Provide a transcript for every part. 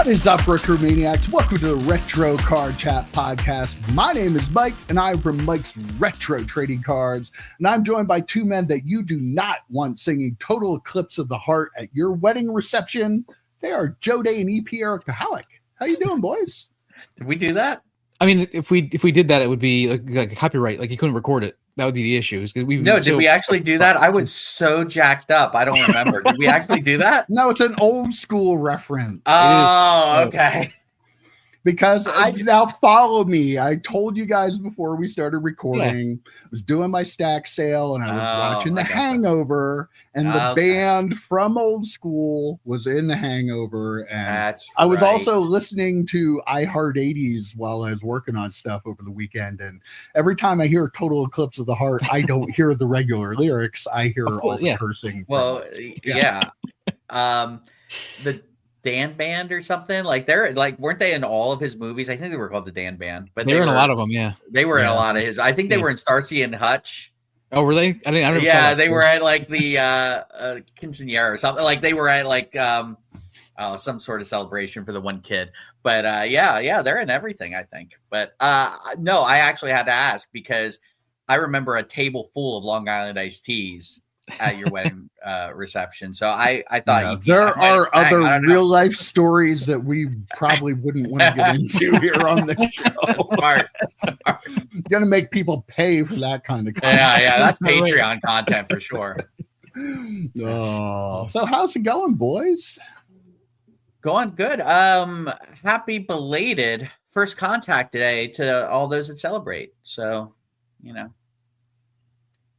What is up, RetroManiacs? Welcome to the Retro Card Chat Podcast. My name is Mike, and I'm from Mike's Retro Trading Cards. And I'm joined by two men that you do not want singing Total Eclipse of the Heart at your wedding reception. They are Joe Day and EP Eric Kahalik. How you doing, boys? Did we do that? I mean, if we did that, it would be like copyright. Like you couldn't record it. That would be the issue. Did we actually do that? I was so jacked up. I don't remember. Did we actually do that? No, it's an old school reference. Oh, okay. Because now follow me. I told you guys before we started recording, I was doing my stack sale and I was watching The Hangover, and the band from old school was in The Hangover. And I was also listening to I Heart 80s while I was working on stuff over the weekend. And every time I hear Total Eclipse of the Heart, I don't hear the regular lyrics. I hear all the cursing. Well, the Dan Band or something, like they're like, weren't they in all of his movies? I think they were called the Dan Band, but they were in a lot of them. Yeah, they were in a lot of his. I think they were in Starsky and Hutch. Oh, were they? I didn't. Yeah, they were at like the quinceañera or something. Like they were at like some sort of celebration for the one kid. But yeah, they're in everything, I think. But no, I actually had to ask because I remember a table full of Long Island iced teas at your wedding reception. So I thought there are other real life stories that we probably wouldn't want to get into here on the show. Smart. Gonna make people pay for that kind of content. Yeah, that's Patreon content for sure. Oh, so how's it going, boys? Going good. Happy belated first contact today to all those that celebrate. So,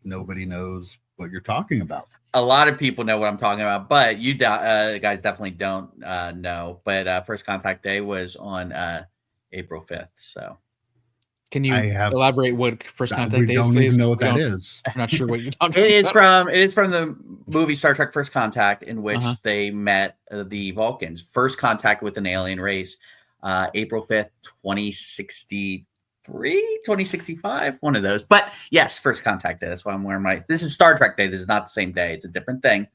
nobody knows what you're talking about. A lot of people know what I'm talking about, but you guys definitely don't know. But first contact day was on April 5th. So can you elaborate what first contact day is? We don't even know what that is. I'm not sure what you're talking about. It is from the movie Star Trek First Contact, in which they met the Vulcans. First contact with an alien race, April 5th, 2063, 2065, one of those. But yes, first contact day. That's why I'm wearing this is Star Trek Day. This is not the same day. It's a different thing.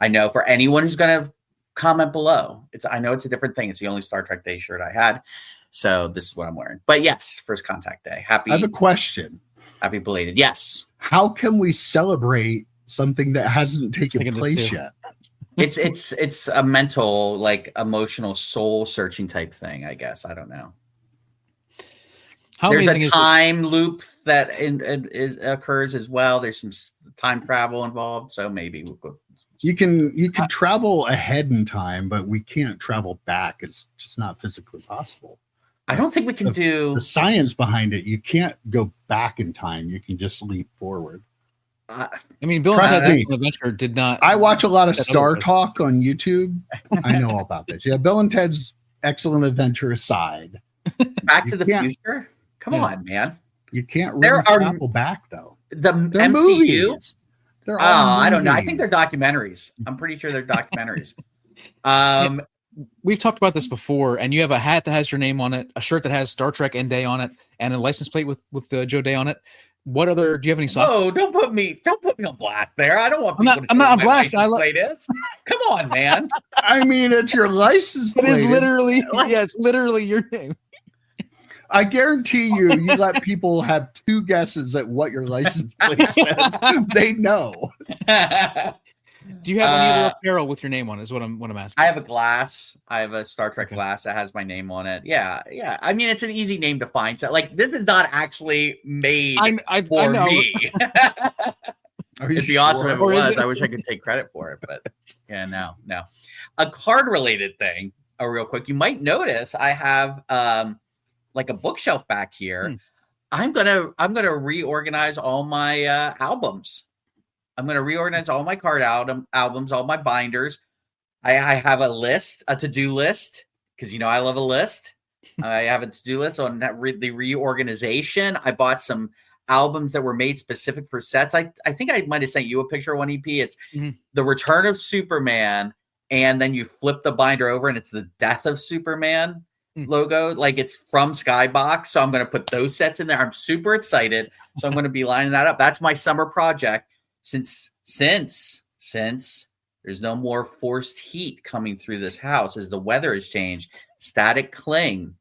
I know for anyone who's going to comment below, I know it's a different thing. It's the only Star Trek Day shirt I had. So this is what I'm wearing. But yes, first contact day. I have a question. Happy belated. Yes. How can we celebrate something that hasn't taken place yet? It's a mental, like emotional soul searching type thing, I guess. I don't know. There's a time loop that occurs as well. There's some time travel involved, so maybe we'll go. You can travel ahead in time, but we can't travel back. It's just not physically possible. I don't think we can do the science behind it. You can't go back in time. You can just leap forward. I mean, Bill and Ted's Adventure did not. I watch a lot of Star Talk on YouTube. I know all about this. Yeah, Bill and Ted's Excellent Adventure aside. Back to the Future? Come on, man. You can't really travel back, though. The MCU? Movies. I don't know. I think they're documentaries. I'm pretty sure they're documentaries. We've talked about this before, and you have a hat that has your name on it, a shirt that has Star Trek and Day on it, and a license plate with Joe Day on it. What other? Do you have any socks? Oh, don't put me on blast there. I don't want. I'm not on blast. Plate is. Come on, man. I mean, it's your license plate. It is literally. Yeah, it's literally your name. I guarantee you let people have two guesses at what your license plate says. They know. Do you have any other apparel with your name on it? Is what I'm asking. I have a glass. I have a Star Trek glass that has my name on it. Yeah. I mean, it's an easy name to find. So, like, this is not actually made for me. It'd be awesome if it was. I wish I could take credit for it, but yeah, no. A card-related thing, real quick. You might notice I have like a bookshelf back here. I'm gonna reorganize all my albums. I'm gonna reorganize all my card albums, all my binders. I have a list, a to-do list, because I love a list. I have a to-do list on that the reorganization. I bought some albums that were made specific for sets. I think I might have sent you a picture of one EP. It's The Return of Superman, and then you flip the binder over and it's the Death of Superman logo. Like, it's from Skybox. So I'm going to put those sets in there. I'm super excited. So I'm going to be lining that up. That's my summer project since There's no more forced heat coming through this house as the weather has changed. Static cling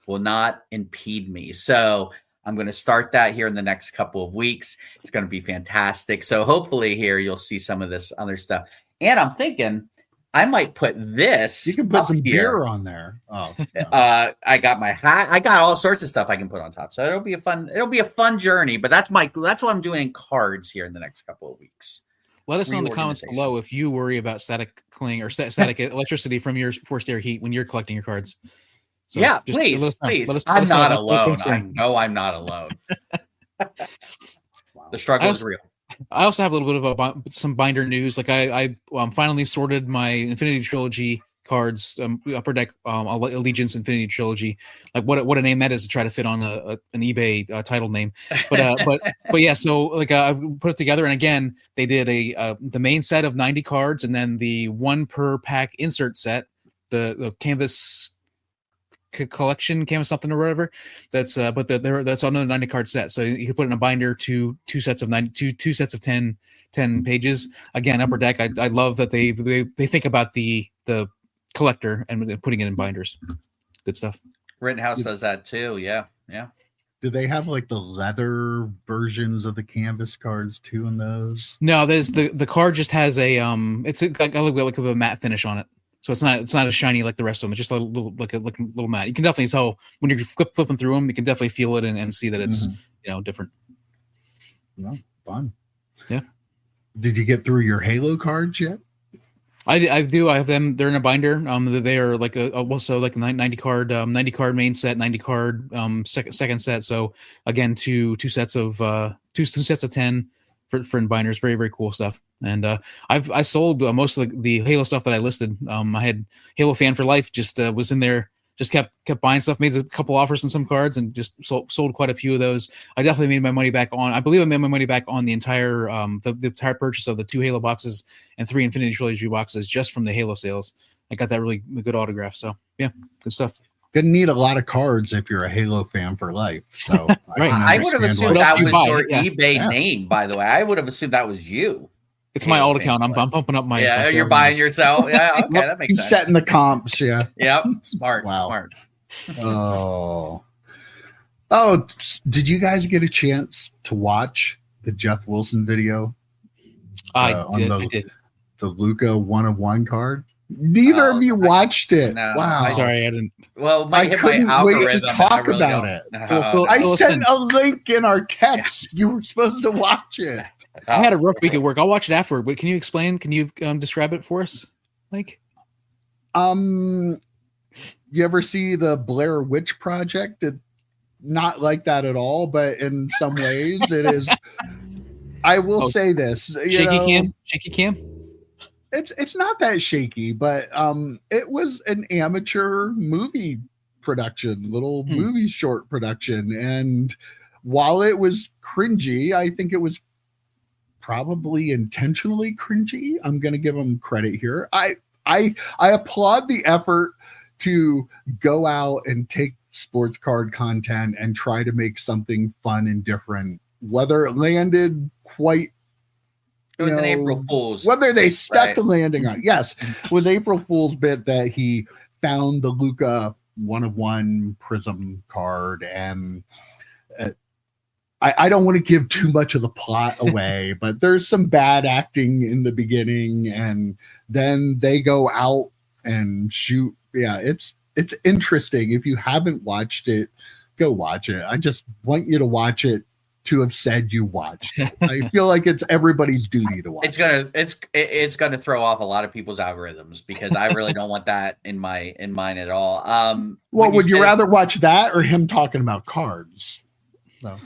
will not impede me. So I'm going to start that here in the next couple of weeks. It's going to be fantastic. So hopefully here you'll see some of this other stuff. And I'm thinking I might put this. You can put some beer on there. Oh, yeah. I got my hat. I got all sorts of stuff I can put on top. So it'll be a fun journey. But that's what I'm doing in cards here in the next couple of weeks. Let us know in the comments below if you worry about static cling or static electricity from your forced air heat when you're collecting your cards. So yeah, please. I'm not alone. I know I'm not alone. The struggle is real. I also have a little bit of some binder news. Like I finally sorted my Infinity Trilogy cards, Upper Deck Allegiance Infinity Trilogy. Like what a name that is to try to fit on an eBay title name. But yeah, so like I put it together, and again they did the main set of 90 cards, and then the 1 per pack insert set, the canvas collection, canvas something or whatever. That's that's another 90 card set. So you can put in a binder two sets of 90, two sets of 10 pages. Again, Upper Deck. I love that they think about the collector and putting it in binders. Good stuff. Rittenhouse does that too. Yeah. Do they have like the leather versions of the canvas cards too in those? No, there's the card just has a it's like a matte finish on it. So it's not as shiny like the rest of them. It's just a little matte. You can definitely tell when you're flipping through them. You can definitely feel it and see that it's different. Well, fun. Yeah. Did you get through your Halo cards yet? I do. I have them. They're in a binder. They are like also like a 90 card main set, 90 card second set. So again, two sets of 10 for in binders. Very, very cool stuff. And I sold most of the Halo stuff that I listed. I had Halo Fan for Life, just was in there, just kept buying stuff, made a couple offers on some cards, and just sold quite a few of those. I definitely made my money back on. I believe I made my money back on the entire the entire purchase of the 2 Halo boxes and 3 Infinity Trilogy boxes just from the Halo sales. I got that really good autograph. So yeah, good stuff. Gonna need a lot of cards if you're a Halo fan for life. So right. I would have assumed that was your eBay name, by the way. I would have assumed that was you. It's my alt account. I'm pumping up my. Yeah, you're buying yourself. Yeah, okay, that makes sense. Setting the comps. Yeah. Yep. Smart. Wow. Smart. Oh, did you guys get a chance to watch the Jeff Wilson video? I did. The Luka 1-of-1 card. Neither of you watched it. No, wow. Sorry, I didn't. Well, I couldn't wait to talk about it. I sent a link in our text. Yeah. You were supposed to watch it. I had a rough week at work. I'll watch it afterward. But can you explain? Can you describe it for us, Mike? You ever see the Blair Witch Project? Not like that at all, but in some ways it is. I will say this: shaky cam. It's not that shaky, but it was an amateur movie production, movie short production, and while it was cringy, I think it was probably intentionally cringy. I'm going to give them credit here. I applaud the effort to go out and take sports card content and try to make something fun and different. Whether it landed quite. It was an April Fool's. Whether they stuck the landing on. Yes, it was April Fool's bit that he found the Luka 1-of-1 Prism card. And I don't want to give too much of the plot away, but there's some bad acting in the beginning. And then they go out and shoot. Yeah, it's interesting. If you haven't watched it, go watch it. I just want you to watch it. To have said you watched it. I feel like it's everybody's duty to watch. It's gonna throw off a lot of people's algorithms because I really don't want that in mine at all. Well, would you rather watch that or him talking about cards? No.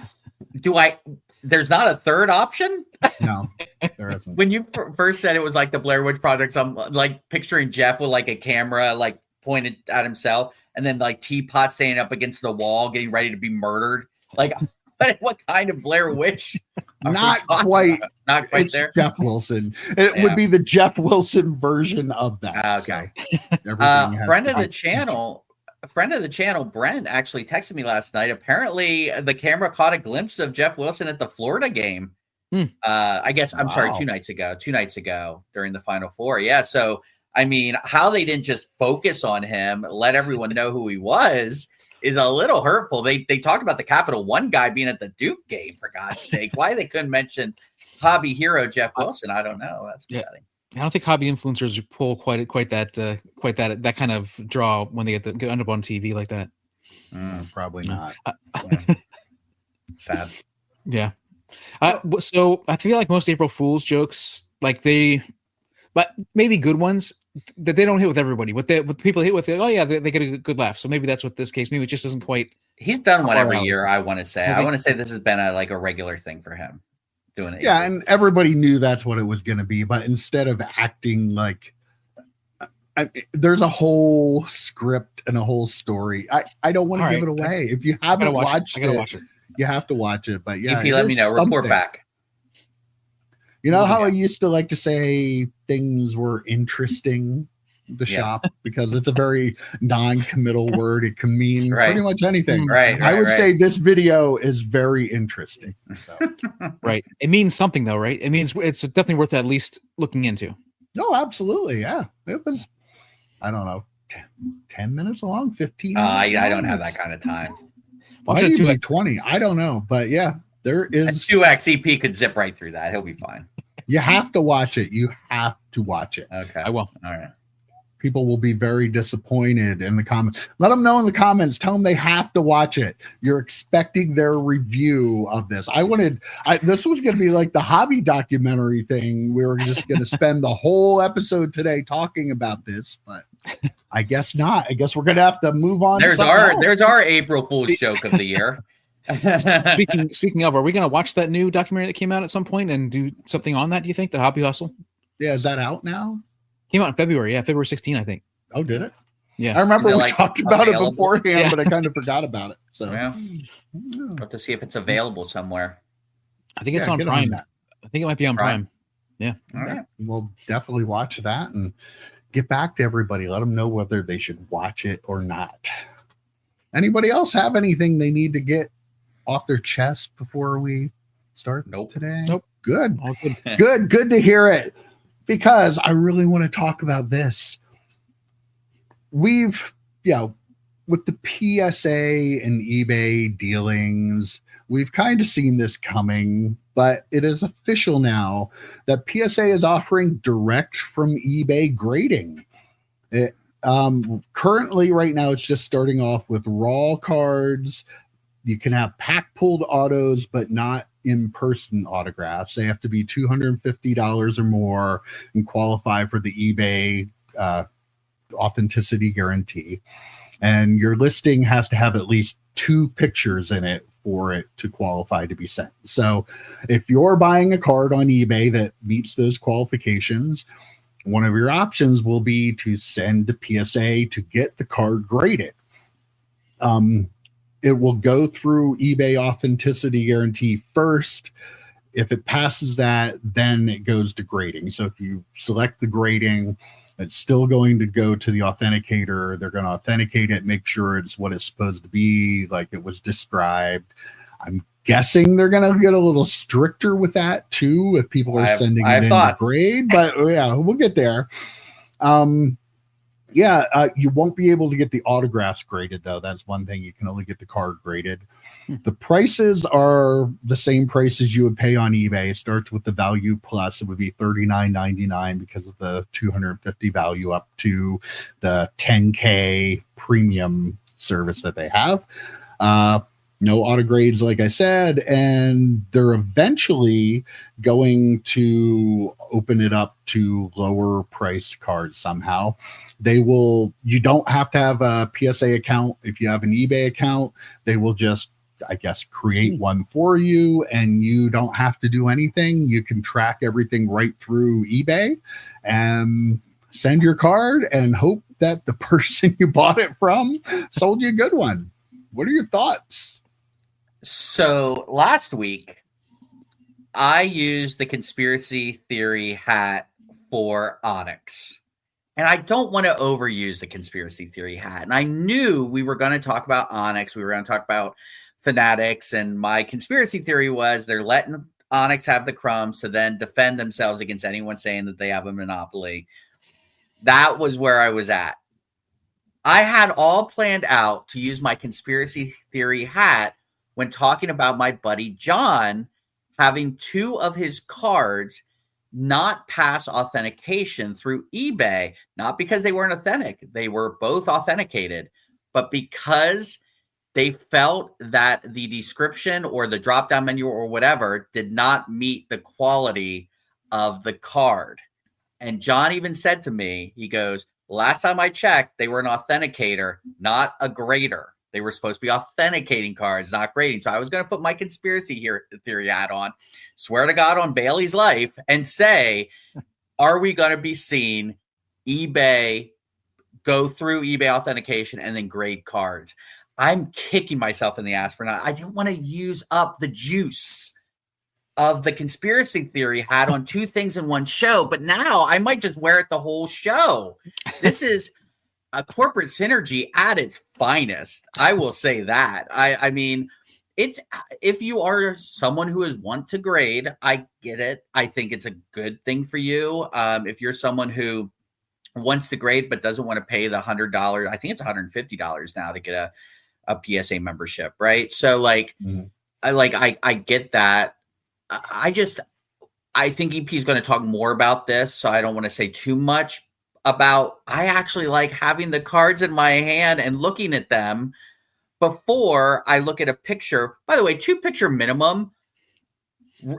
There's not a third option? No, there isn't. When you first said it was like the Blair Witch Project, I'm like picturing Jeff with like a camera like pointed at himself and then like teapot standing up against the wall getting ready to be murdered. Like what kind of Blair Witch? Not quite there. Jeff Wilson. It would be the Jeff Wilson version of that. Okay. So friend of the channel, Brent actually texted me last night. Apparently, the camera caught a glimpse of Jeff Wilson at the Florida game I guess, I'm sorry, 2 nights ago during the Final Four. Yeah. So, I mean, how they didn't just focus on him, let everyone know who he was, is a little hurtful. They talked about the Capital One guy being at the Duke game, for God's sake. Why they couldn't mention hobby hero Jeff Wilson, I don't know. That's upsetting. I don't think hobby influencers pull quite that kind of draw when they get end up on TV like that. Probably not. Sad. Yeah. So I feel like most April Fool's jokes, but maybe good ones that they don't hit with everybody. What people hit with, they get a good laugh. So maybe that's what this case. Maybe it just doesn't quite. He's done one every year. I want to say. I want to say this has been a regular thing for him. Doing it. Yeah, and everybody knew that's what it was going to be, but instead of acting like. There's a whole script and a whole story. I don't want to give it away. If you haven't watched it, you have to watch it. But yeah, EP, let me know. Report back. You know how I used to like to say things were interesting, the shop, because it's a very non-committal word. It can mean pretty much anything. Right. I would say this video is very interesting. So. Right. It means something though, right? It means it's definitely worth at least looking into. No, absolutely. Yeah. It was, I don't know, 10 minutes long, 15 minutes I don't have that kind of time. Watch it 2x 20. I don't know. But yeah, there is. A 2x EP could zip right through that. He'll be fine. You have to watch it. You have to watch it. Okay. I will. All right. People will be very disappointed in the comments. Let them know in the comments. Tell them they have to watch it. You're expecting their review of this. This was going to be like the hobby documentary thing. We were just going to spend the whole episode today talking about this, but I guess not. I guess we're going to have to move on. There's our April Fool's joke of the year. Speaking of, are we going to watch that new documentary that came out at some point and do something on that? Do you think the Hobby Hustle? Yeah, is that out now? Came out in February. Yeah, February 16, I think. Oh, did it? Yeah. I remember we talked about it beforehand, but I kind of forgot about it. So we'll have to see if it's available somewhere. I think it's on Prime. I think it might be on Prime. Yeah. All right. We'll definitely watch that and get back to everybody. Let them know whether they should watch it or not. Anybody else have anything they need to get off their chest before we start today? Nope. Good. Good to hear it. Because I really want to talk about this. We've, with the PSA and eBay dealings, we've kind of seen this coming, but it is official now that PSA is offering direct from eBay grading. Currently, right now, it's just starting off with raw cards. You can have pack pulled autos, but not in-person autographs. They have to be $250 or more and qualify for the eBay authenticity guarantee. And your listing has to have at least 2 pictures in it for it to qualify to be sent. So if you're buying a card on eBay that meets those qualifications, one of your options will be to send to PSA to get the card graded. It will go through eBay authenticity guarantee first. If it passes that, then it goes to grading. So if you select the grading, it's still going to go to the authenticator. They're going to authenticate it, make sure it's what it's supposed to be, like it was described. I'm guessing they're going to get a little stricter with that too, if people are sending it in to grade. But yeah, we'll get there. You won't be able to get the autographs graded, though. That's one thing. You can only get the card graded. The prices are the same prices you would pay on eBay. It starts with the value plus. It would be $39.99 because of the $250 value up to the $10K premium service that they have. No auto grades, like I said, and they're eventually going to open it up to lower priced cards somehow. You don't have to have a PSA account. If you have an eBay account, they will just, I guess, create one for you, and you don't have to do anything. You can track everything right through eBay and send your card and hope that the person you bought it from sold you a good one. What are your thoughts? So last week, I used the conspiracy theory hat for Onyx. And I don't want to overuse the conspiracy theory hat. And I knew we were going to talk about Onyx. We were going to talk about Fanatics. And my conspiracy theory was they're letting Onyx have the crumbs to then defend themselves against anyone saying that they have a monopoly. That was where I was at. I had all planned out to use my conspiracy theory hat when talking about my buddy John having 2 of his cards not pass authentication through eBay, not because they weren't authentic. They were both authenticated, but because they felt that the description or the drop-down menu or whatever did not meet the quality of the card. And John even said to me, he goes, last time I checked, they were an authenticator, not a grader. They were supposed to be authenticating cards, not grading. So I was going to put my conspiracy theory hat on, swear to God on Bailey's life, and say, are we going to be seeing eBay go through eBay authentication and then grade cards? I'm kicking myself in the ass for not. I didn't want to use up the juice of the conspiracy theory hat on 2 things in one show, but now I might just wear it the whole show. This is a corporate synergy at its finest. I will say that. I mean, it's, if you are someone who is want to grade, I get it. I think it's a good thing for you. If you're someone who wants to grade but doesn't want to pay the $100, I think it's $150 now to get a PSA membership, right? So like, I get that. I think EP is going to talk more about this, so I don't want to say too much about. I actually like having the cards in my hand and looking at them before I look at a picture. By the way, 2 picture minimum. 2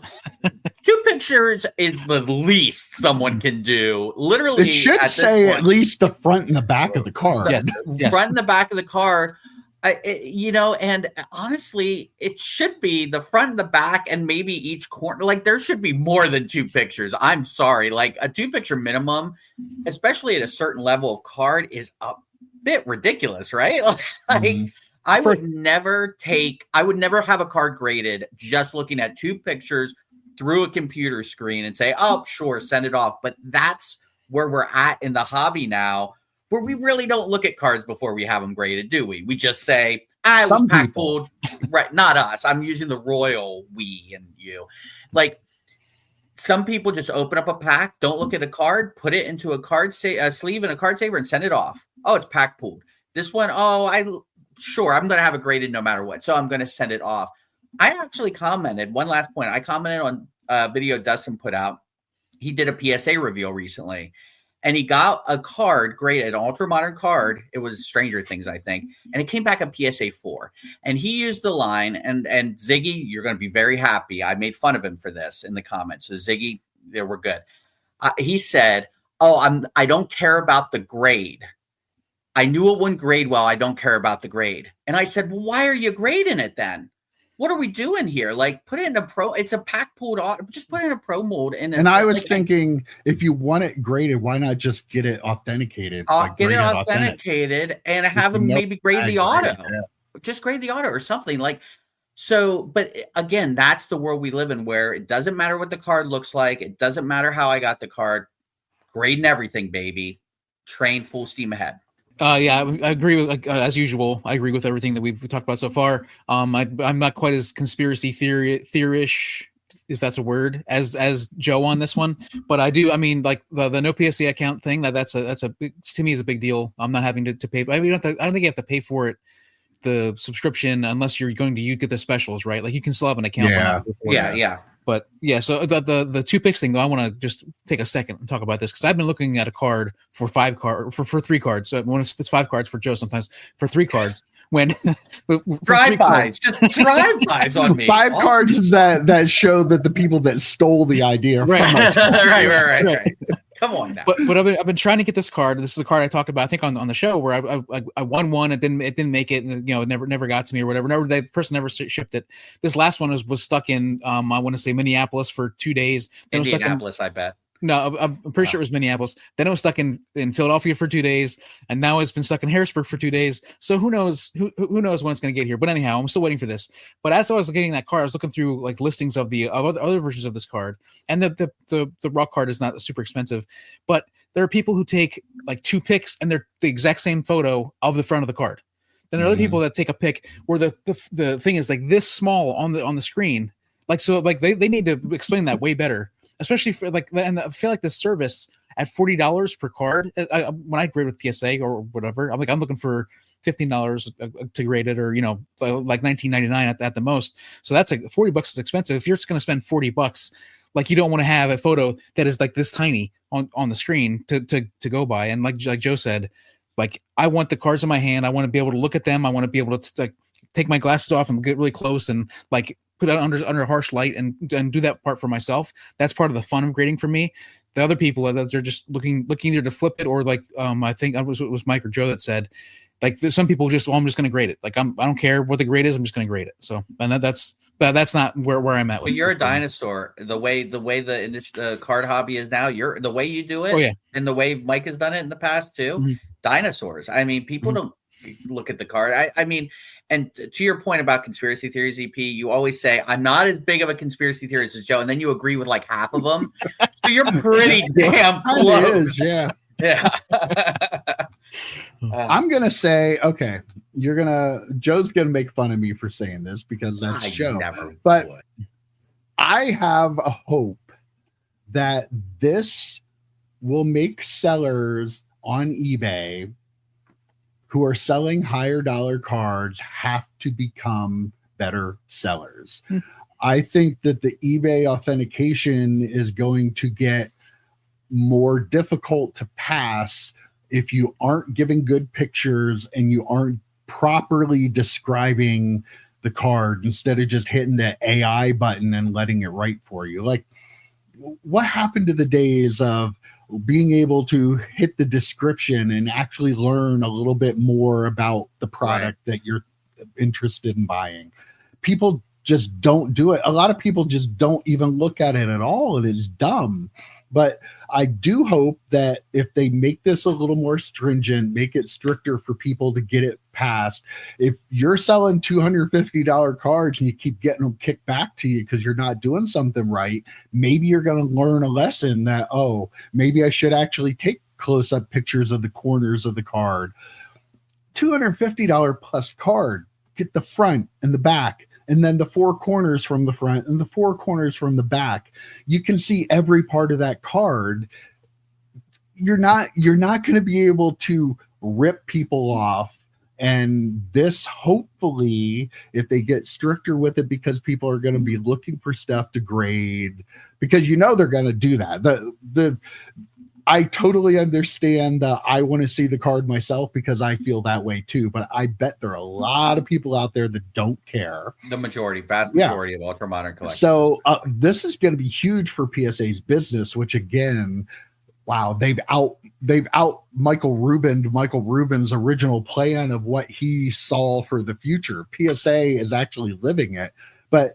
pictures is the least someone can do. Literally, it should say at least the front and the back of the card. Yes. Front and the back of the card. And honestly, it should be the front and the back and maybe each corner. Like, there should be more than 2 pictures. I'm sorry. Like, a 2 picture minimum, especially at a certain level of card, is a bit ridiculous, right? Like, I would never have a card graded just looking at 2 pictures through a computer screen and say, oh, sure, send it off. But that's where we're at in the hobby now, where we really don't look at cards before we have them graded, do we? We just say, it was pack pulled. Right, not us. I'm using the royal we and you. Like, some people just open up a pack, don't look at a card, put it into a sleeve in a card saver and send it off. Oh, it's pack pulled. This one, I'm going to have it graded no matter what, so I'm going to send it off. I actually commented, one last point, I commented on a video Dustin put out. He did a PSA reveal recently. And he got a card graded, an ultra modern card. It was Stranger Things, I think. And it came back a PSA 4. And he used the line, and Ziggy, you're going to be very happy. I made fun of him for this in the comments. So Ziggy, we're good. He said, I don't care about the grade. I knew it wouldn't grade well. I don't care about the grade. And I said, well, why are you grading it then? What are we doing here? Like, put it in a pro. It's a pack pulled off. Just put it in a pro mold. And I was thinking, if you want it graded, why not just get it authenticated? Get it authenticated and have them maybe grade the auto. Just grade the auto or something like. So, but again, that's the world we live in, where it doesn't matter what the card looks like. It doesn't matter how I got the card. Grading everything, baby. Train full steam ahead. Yeah, I agree with, as usual. I agree with everything that we've talked about so far. I'm not quite as conspiracy theory-ish, if that's a word, as Joe on this one, but I do. I mean, like the no PSA account thing. That's to me is a big deal. I'm not having to pay. I mean, I don't think you have to pay for it, the subscription, unless you're going to get the specials, right? Like, you can still have an account. Yeah. But yeah, so the 2 picks thing, though, I want to just take a second and talk about this, because I've been looking at a card for 3 cards. So when it's 5 cards for Joe, sometimes for 3 cards. When drive-bys, just drive-bys on me. 5 cards that show that the people that stole the idea from us. Right. Come on now. But I've been trying to get this card. This is a card I talked about, I think, on the show, where I won one. It didn't make it, and it never got to me or whatever. The person never shipped it. This last one was stuck in I want to say Minneapolis for 2 days. Then Indianapolis, I bet. No, I'm pretty sure it was Minneapolis. Then it was stuck in Philadelphia for 2 days, and now it's been stuck in Harrisburg for 2 days. So who knows when it's going to get here? But anyhow, I'm still waiting for this. But as I was getting that card, I was looking through like listings of other versions of this card, and the raw card is not super expensive. But there are people who take like 2 pics, and they're the exact same photo of the front of the card. Then there are other people that take a pic where the thing is like this small on the screen. Like, so like they need to explain that way better, especially for like, and I feel like the service at $40 per card. When I grade with PSA or whatever, I'm looking for $15 to grade it, or like $19.99 at the most. So that's like $40 is expensive. If you're just going to spend $40, like you don't want to have a photo that is like this tiny on the screen to go by. And like Joe said, like I want the cards in my hand. I want to be able to look at them. I want to be able to like take my glasses off and get really close and like put it under harsh light and do that part for myself. That's part of the fun of grading for me. The other people that they're just looking either to flip it or like I think it was Mike or Joe that said, like there's some people just, I'm just going to grade it. Like I don't care what the grade is. I'm just going to grade it. So, and that's not where I'm at. Well, you're a dinosaur. The way the card hobby is now, the way you do it, oh, yeah. and the way Mike has done it in the past too. Mm-hmm. Dinosaurs. I mean, people don't look at the card. I mean, and to your point about conspiracy theories, EP, you always say, I'm not as big of a conspiracy theorist as Joe, and then you agree with like half of them. So you're pretty damn close. Yeah. Yeah. I'm going to say, okay, Joe's going to make fun of me for saying this because that's Joe. But I have a hope that this will make sellers on eBay who are selling higher dollar cards have to become better sellers. I think that the eBay authentication is going to get more difficult to pass if you aren't giving good pictures and you aren't properly describing the card instead of just hitting the AI button and letting it write for you. Like, what happened to the days of being able to hit the description and actually learn a little bit more about the product that you're interested in buying? People just don't do it. A lot of people just don't even look at it at all. It is dumb. But I do hope that if they make this a little more stringent, make it stricter for people to get it passed. If you're selling $250 cards and you keep getting them kicked back to you because you're not doing something right, maybe you're going to learn a lesson that, oh, maybe I should actually take close-up pictures of the corners of the card. $250 plus card, get the front and the back, and then the four corners from the front and the four corners from the back. You can see every part of that card. You're not going to be able to rip people off. And this, hopefully, if they get stricter with it, because people are going to be looking for stuff to grade, because they're going to do that. I totally understand that I want to see the card myself because I feel that way too. But I bet there are a lot of people out there that don't care. The vast majority of ultra modern collectors. So this is going to be huge for PSA's business, which again, wow, they've out Michael Rubin's original plan of what he saw for the future. PSA is actually living it, but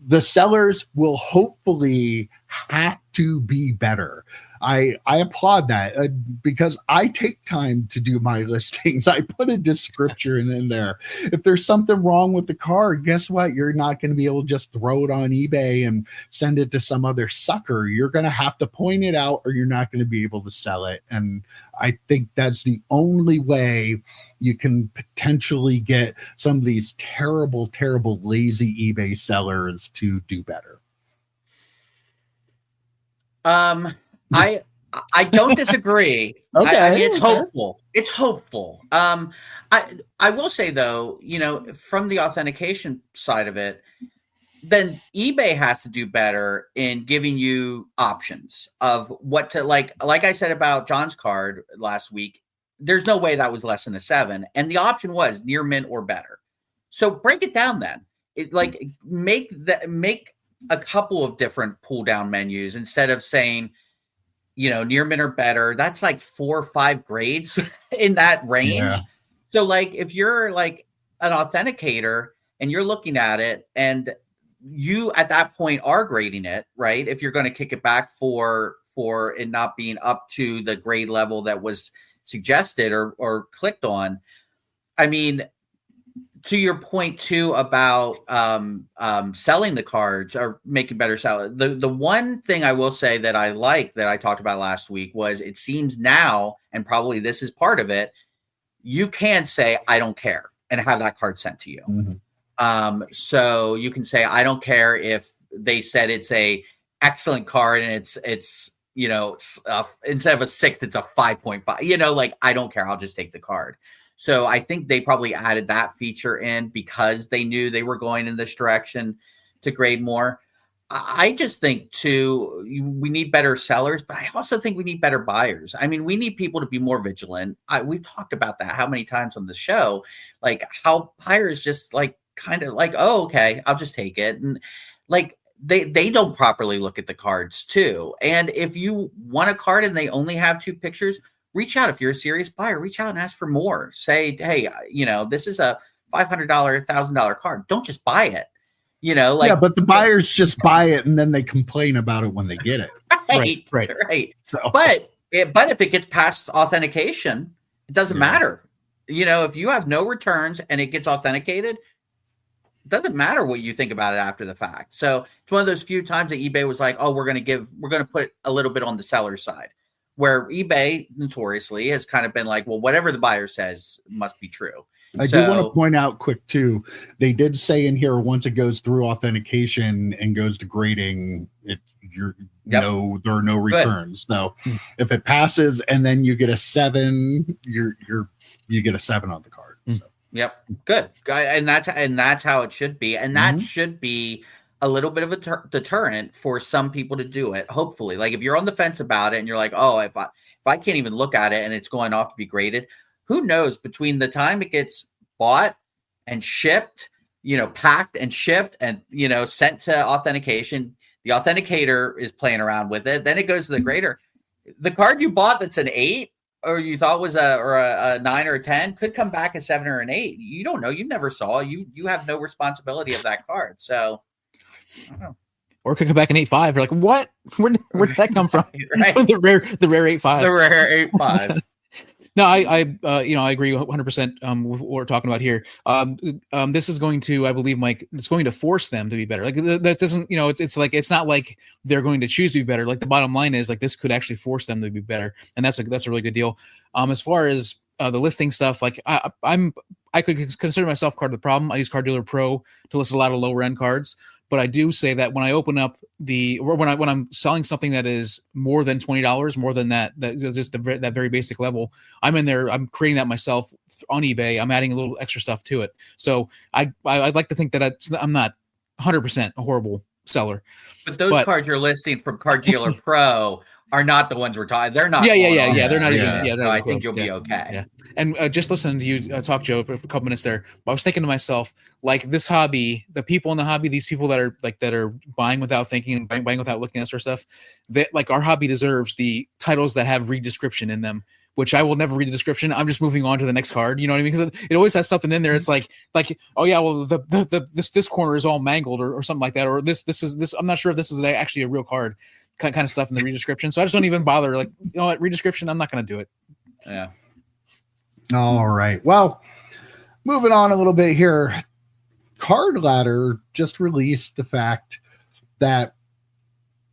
the sellers will hopefully have to be better. I applaud that because I take time to do my listings. I put a description in there. If there's something wrong with the card, guess what? You're not going to be able to just throw it on eBay and send it to some other sucker. You're going to have to point it out or you're not going to be able to sell it. And I think that's the only way you can potentially get some of these terrible, terrible, lazy eBay sellers to do better. I don't disagree. Okay, I mean, it's hopeful. It's hopeful. I will say though, from the authentication side of it, then eBay has to do better in giving you options of what to like I said about John's card last week. There's no way that was less than a 7, and the option was near mint or better. So break it down then. Make a couple of different pull down menus instead of saying, near mint or better. That's like 4 or 5 grades in that range. Yeah. So like if you're like an authenticator and you're looking at it and you at that point are grading it, right? If you're going to kick it back for it not being up to the grade level that was suggested or clicked on. I mean, to your point too about selling the cards or making better sell. The one thing I will say that I like that I talked about last week was it seems now, and probably this is part of it, you can say, I don't care and have that card sent to you. Mm-hmm. So you can say, I don't care if they said it's a excellent card and it's instead of a 6, it's a 5.5. Like, I don't care. I'll just take the card. So I think they probably added that feature in because they knew they were going in this direction to grade more. I just think, too, we need better sellers, but I also think we need better buyers. I mean, we need people to be more vigilant. We've talked about that how many times on the show, like how buyers just like kind of like, oh, okay, I'll just take it. And like they don't properly look at the cards, too. And if you want a card and they only have 2 pictures, reach out. If you're a serious buyer, reach out and ask for more. Say, hey, this is a $500, $1,000 card. Don't just buy it. But the buyers just buy it and then they complain about it when they get it. Right. So. But if it gets past authentication, it doesn't matter. If you have no returns and it gets authenticated, it doesn't matter what you think about it after the fact. So it's one of those few times that eBay was like, oh, we're going to put a little bit on the seller's side, where eBay notoriously has kind of been like, well, whatever the buyer says must be true. I do want to point out quick too, they did say in here, once it goes through authentication and goes to grading, there are no returns. So if it passes and then you get a 7, you get a 7 on the card. So. Yep. Good. And that's how it should be. And that should be a little bit of a deterrent for some people to do it. Hopefully, like if you're on the fence about it and you're like, oh, if I can't even look at it and it's going off to be graded, who knows, between the time it gets bought and shipped, packed and shipped and, sent to authentication, the authenticator is playing around with it. Then it goes to the grader. The card you bought that's an 8 or you thought was a 9 or a 10 could come back a 7 or an 8. You don't know. You never saw. You have no responsibility of that card. So I don't know. Or it could come back an 8.5. You're like, what? Where did that come from? Right. the rare 8.5. The rare 8.5. No, I agree 100% with what we're talking about here. This is going to, I believe, Mike, it's going to force them to be better. Like that doesn't, it's not like they're going to choose to be better. Like the bottom line is like this could actually force them to be better, and that's a really good deal. As far as the listing stuff, like I could consider myself part of the problem. I use Card Dealer Pro to list a lot of lower end cards. But I do say that when I open up when I'm selling something that is more than $20, more than that just that very basic level, I'm in there. I'm creating that myself on eBay. I'm adding a little extra stuff to it. So I'd like to think that I'm not 100% a horrible seller. But those cards you're listing from Card Dealer Pro are not the ones we're talking. They're not. Yeah. They're not even. Yeah, so I think you'll be okay. Yeah. And just listening to you talk, Joe, for a couple minutes there, I was thinking to myself, like this hobby, the people in the hobby, these people that are buying without thinking and buying without looking at sort of stuff, that like our hobby deserves the titles that have read description in them, which I will never read a description. I'm just moving on to the next card. You know what I mean? Because it always has something in there. It's like, oh yeah, well this corner is all mangled or something like that, or this. I'm not sure if this is actually a real card. Kind of stuff in the read description. So I just don't even bother. Like, you know what, read description, I'm not going to do it. Yeah. All right. Well, moving on a little bit here. Card Ladder just released the fact that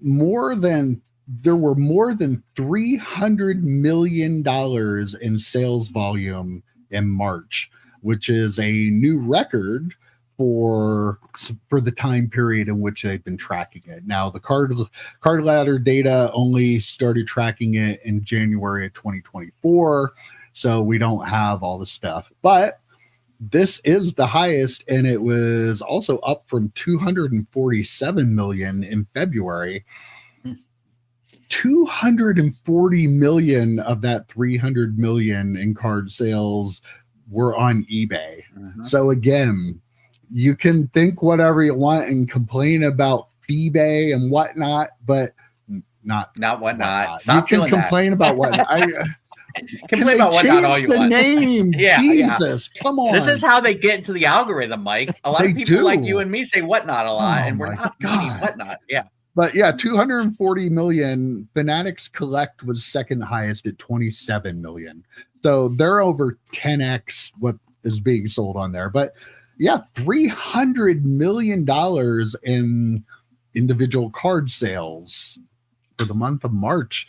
there were more than $300 million in sales volume in March, which is a new record for the time period in which they've been tracking it. Now, the Card Ladder data only started tracking it in January of 2024, so we don't have all the stuff. But this is the highest, and it was also up from 247 million in February. 240 million of that 300 million in card sales were on eBay. So again, you can think whatever you want and complain about eBay and whatnot, but not whatnot. You can complain about whatnot. Complain about whatnot all you want. Name, Jesus, come on. This is how they get into the algorithm, Mike. A lot of people like you and me say whatnot a lot, and we're not meaning whatnot. Yeah. But yeah, 240 million. Fanatics Collect was second highest at 27 million. So they're over 10x what is being sold on there. But yeah, $300 million in individual card sales for the month of March.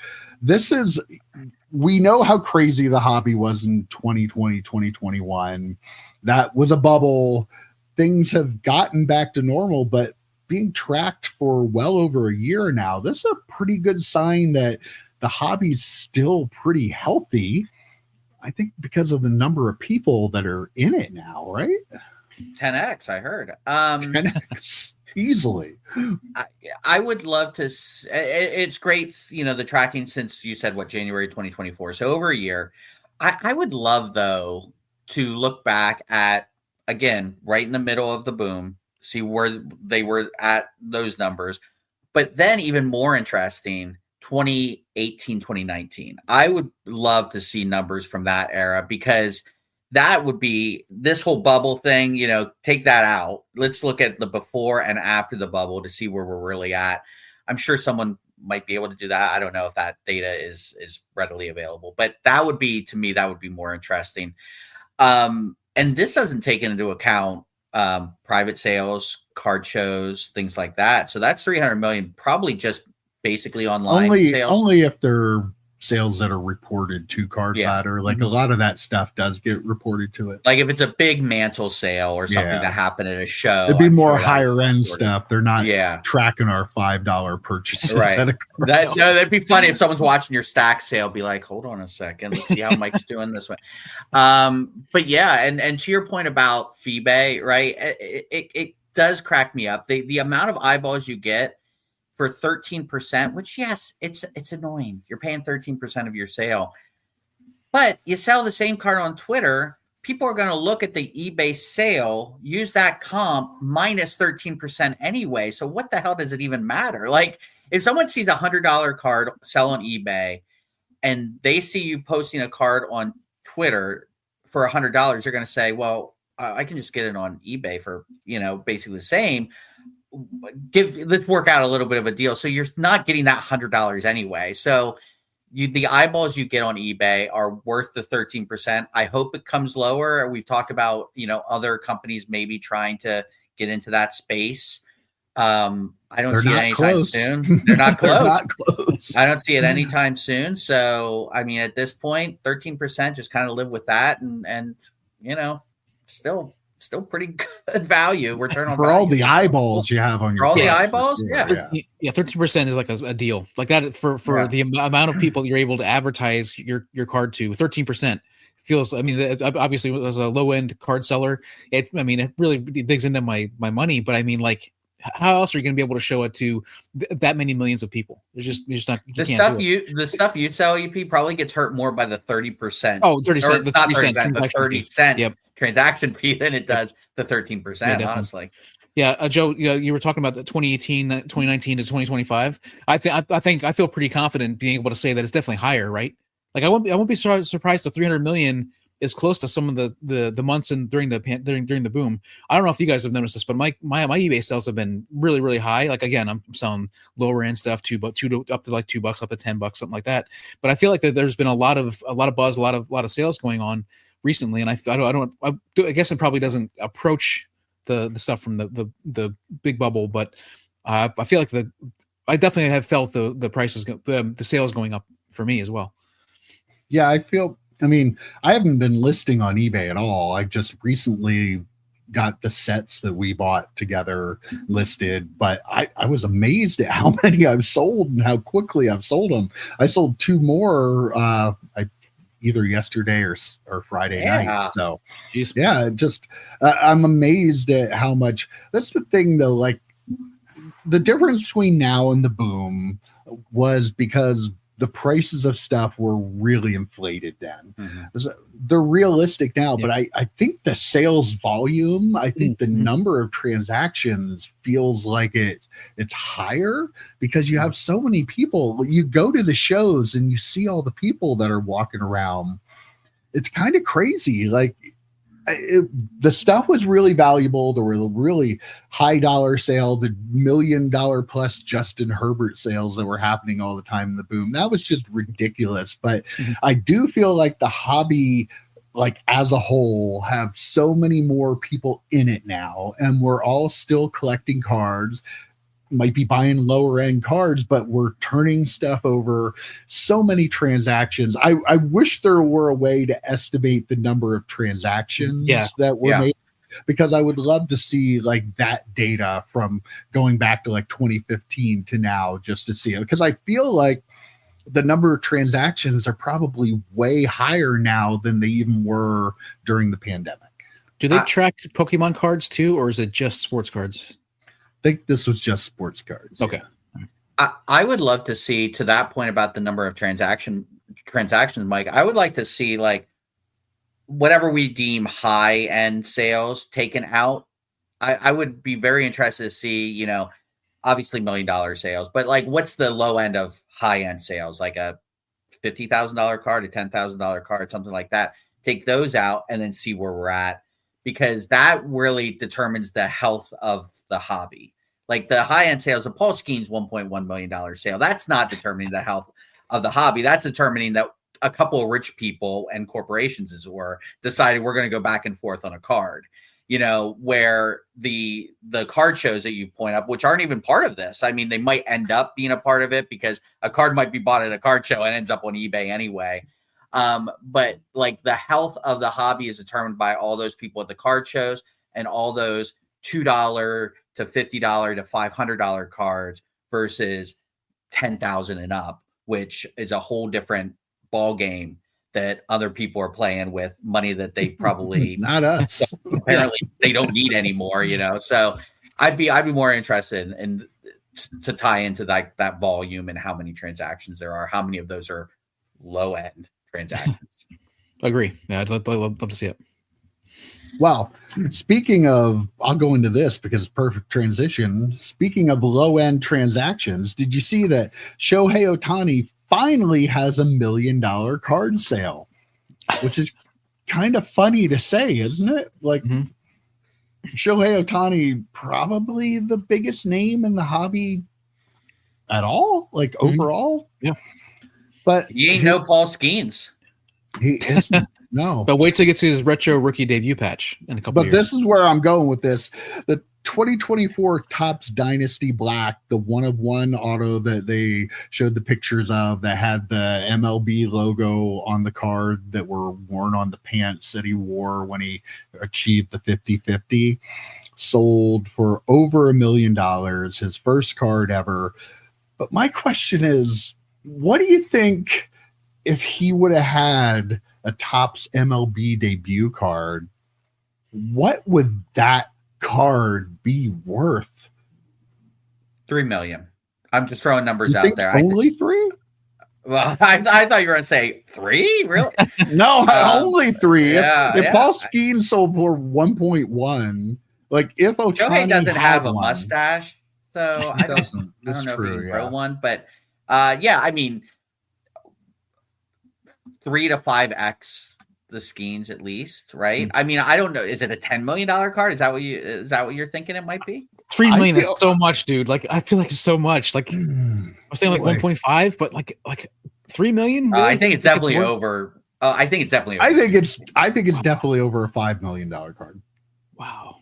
We know how crazy the hobby was in 2020, 2021. That was a bubble. Things have gotten back to normal, but being tracked for well over a year now. This is a pretty good sign that the hobby's still pretty healthy. I think because of the number of people that are in it now, right? 10x, I heard. 10x easily. I would love to. It's great, the tracking since you said January 2024, so over a year. I would love though to look back at, again, right in the middle of the boom, see where they were at those numbers, but then even more interesting, 2018, 2019. I would love to see numbers from that era, because that would be this whole bubble thing, take that out. Let's look at the before and after the bubble to see where we're really at. I'm sure someone might be able to do that. I don't know if that data is readily available, but that would be, to me, that would be more interesting. And this doesn't take into account private sales, card shows, things like that. So that's 300 million, probably just basically online sales. Only if they're sales that are reported to Card Ladder. Like a lot of that stuff does get reported to it. Like if it's a big mantle sale or something that happened at a show, it'd be more higher end stuff. They're not tracking our $5 purchases. Right. That'd be funny if someone's watching your stack sale, be like, hold on a second, let's see how Mike's doing this way. But yeah, and to your point about eBay, right? It does crack me up. The amount of eyeballs you get for 13%, which, yes, it's annoying. You're paying 13% of your sale. But you sell the same card on Twitter, people are going to look at the eBay sale, use that comp minus 13% anyway. So what the hell does it even matter? Like, if someone sees a $100 card sell on eBay and they see you posting a card on Twitter for $100, they're going to say, well, I can just get it on eBay for, basically the same. Let's work out a little bit of a deal. So you're not getting that $100 anyway. So the eyeballs you get on eBay are worth the 13%. I hope it comes lower. We've talked about, other companies maybe trying to get into that space. I don't see it anytime soon. They're not close. They're not close. I don't see it anytime soon. So, I mean, at this point, 13%, just kind of live with that. And still pretty good value return on for value. All the eyeballs you have on your for all the eyeballs. Yeah. 13% is like a deal like that for the amount of people you're able to advertise your card to. 13% feels, I mean, obviously as a low end card seller, it really digs into my money, but I mean, like, how else are you going to be able to show it to that many millions of people? You're just not. The stuff you sell, EP, probably gets hurt more by the 30%. Oh, 30 cent, the 30 cent transaction fee than it does the 13%. Honestly, Joe, you were talking about the 2018, 2019 to 2025. I feel pretty confident being able to say that it's definitely higher, right? Like I won't be surprised if 300 million is close to some of the months and during the boom. I don't know if you guys have noticed this, but my eBay sales have been really, really high. Like, again, I'm selling lower end stuff up to like $2, up to $10, something like that. But I feel like that there's been a lot of buzz, a lot of sales going on recently, and I guess it probably doesn't approach the stuff from the big bubble, but I feel like I definitely have felt the prices, the sales going up for me as well. Yeah, I haven't been listing on eBay at all. I just recently got the sets that we bought together listed, but I was amazed at how many I've sold and how quickly I've sold them. I sold 2 more either yesterday or Friday night. So I'm amazed at how much. That's the thing though, like the difference between now and the boom was because the prices of stuff were really inflated then. Mm-hmm. They're realistic now, but I think the sales volume, I think the number of transactions feels like it's higher because you have so many people. You go to the shows and you see all the people that are walking around. It's kind of crazy. Like the stuff was really valuable. There were really high dollar sale, the $1 million plus Justin Herbert sales that were happening all the time in the boom. That was just ridiculous. But I do feel like the hobby, like as a whole, have so many more people in it now, and we're all still collecting cards. Might be buying lower end cards, but we're turning stuff over. So many transactions. I wish there were a way to estimate the number of transactions that were made. because I would love to see like that data from going back to like 2015 to now, just to see it, because I feel like the number of transactions are probably way higher now than they even were during the pandemic. Do they track Pokemon cards too, or is it just sports cards? I think this was just sports cards. Okay. I would love to see, to that point about the number of transactions, Mike, I would like to see like whatever we deem high end sales taken out. I would be very interested to see, you know, obviously $1 million sales, but like what's the low end of high end sales, like a $50,000 card, a $10,000 card, something like that. Take those out and then see where we're at, because that really determines the health of the hobby. Like the high end sales of Paul Skeen's $1.1 million sale, that's not determining the health of the hobby. That's determining that a couple of rich people and corporations, as it were, decided we're going to go back and forth on a card. You know, where the card shows that you point up, which aren't even part of this. I mean, they might end up being a part of it because a card might be bought at a card show and ends up on eBay anyway. But like the health of the hobby is determined by all those people at the card shows and all those $2 to $50 to $500 cards versus 10,000 and up, which is a whole different ball game that other people are playing with money that they probably not us. Apparently they don't need anymore, you know. So I'd be more interested in to tie into that volume and how many transactions there are, how many of those are low end transactions. Agree. Yeah, I'd love to see it. Well, speaking of, I'll go into this because it's perfect transition. Speaking of low end transactions, did you see that Shohei Ohtani finally has $1 million card sale, which is kind of funny to say, isn't it? Like Shohei Ohtani, probably the biggest name in the hobby at all, like overall. Yeah. But he ain't no Paul Skeens. He isn't. No. But wait till he gets his retro rookie debut patch in a couple of years. But this is where I'm going with this. The 2024 Topps Dynasty Black, the 1/1 auto that they showed the pictures of that had the MLB logo on the card that were worn on the pants that he wore when he achieved the 50-50, sold for over $1 million, his first card ever. But my question is, what do you think if he would have had a Topps MLB debut card? What would that card be worth? $3 million. I'm just throwing numbers out there. Only 3? Well, I thought you were going to say 3. Really? No, only 3. Yeah, if Paul Skeen sold for 1.1, like if Ohtani doesn't have a mustache, so I don't know if he can grow one. But I mean, 3 to 5x the Skeens at least, right? I mean, I don't know. Is it a $10 million card? Is that what you're thinking it might be? $3 million is so much, dude. Like I feel like it's so much. Like I was saying, like 1.5, but like $3 million. Really? I think it's definitely over. I think it's definitely over. I think it's definitely over a $5 million card. Wow.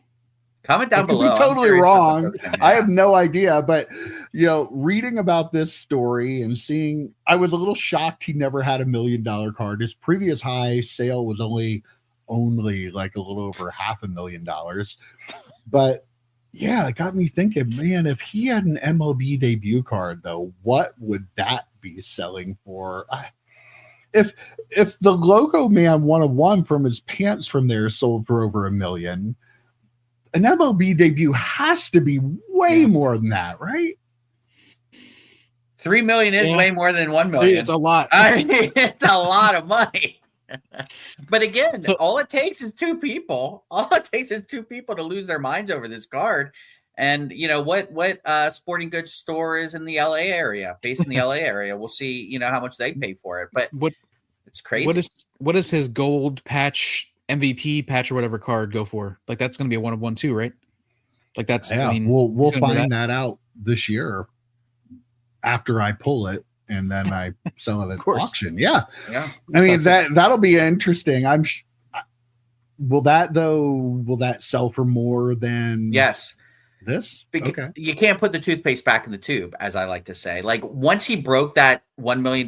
Comment down below. Be totally wrong. I have no idea, but reading about this story and seeing, I was a little shocked he never had $1 million card. His previous high sale was only like a little over $500,000. But yeah, it got me thinking, man, if he had an MLB debut card though, what would that be selling for? If the Logo Man 1/1 from his pants from there sold for over $1 million, an MLB debut has to be way more than that, right? $3 million is way more than $1 million. It's a lot. I mean, it's a lot of money. But again, all it takes is 2 people. All it takes is 2 people to lose their minds over this card. And what sporting goods store is in the LA area, based in the LA area. We'll see, how much they pay for it. But it's crazy. What is his gold patch, MVP patch or whatever card go for? Like that's going to be a 1/1 too, right? Like that's. Yeah, I mean, we'll find that out this year after I pull it and then I sell it at auction. Yeah. I mean that'll be interesting. Will that sell for more than? Yes. This? Okay. You can't put the toothpaste back in the tube, as I like to say. Like once he broke that $1 million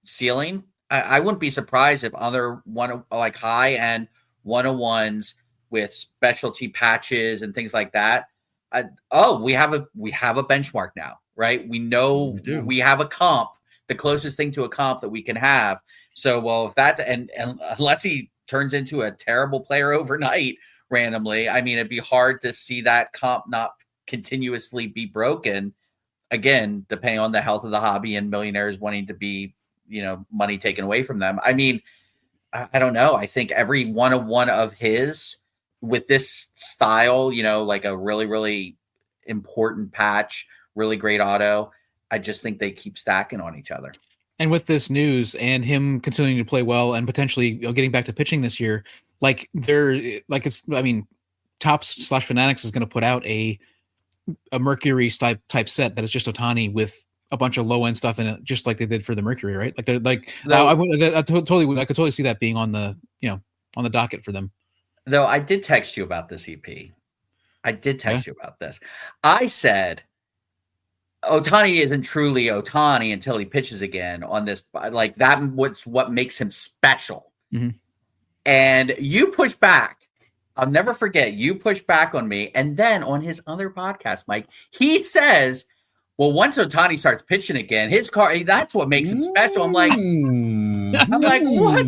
ceiling, I wouldn't be surprised if other high end 1/1s with specialty patches and things like that. We have a benchmark now, right? We know we have a comp, the closest thing to a comp that we can have. So, well, if that's and unless he turns into a terrible player overnight randomly, I mean, it'd be hard to see that comp not continuously be broken. Again, depending on the health of the hobby and millionaires wanting to be, money taken away from them. I mean, I don't know. I think every one of his with this style, like a really, really important patch, really great auto. I just think they keep stacking on each other. And with this news and him continuing to play well and potentially getting back to pitching this year, Topps/Fanatics is going to put out a Mercury type set that is just Ohtani with a bunch of low end stuff in it, just like they did for the Mercury, right? I could totally see that being on the on the docket for them. Though I did text you about this EP. I did text you about this. I said Ohtani isn't truly Ohtani until he pitches again on this. Like that, what makes him special. Mm-hmm. And you push back. I'll never forget. You push back on me. And then on his other podcast, Mike, he says, well, once Ohtani starts pitching again, his car, that's what makes him special. I'm like, what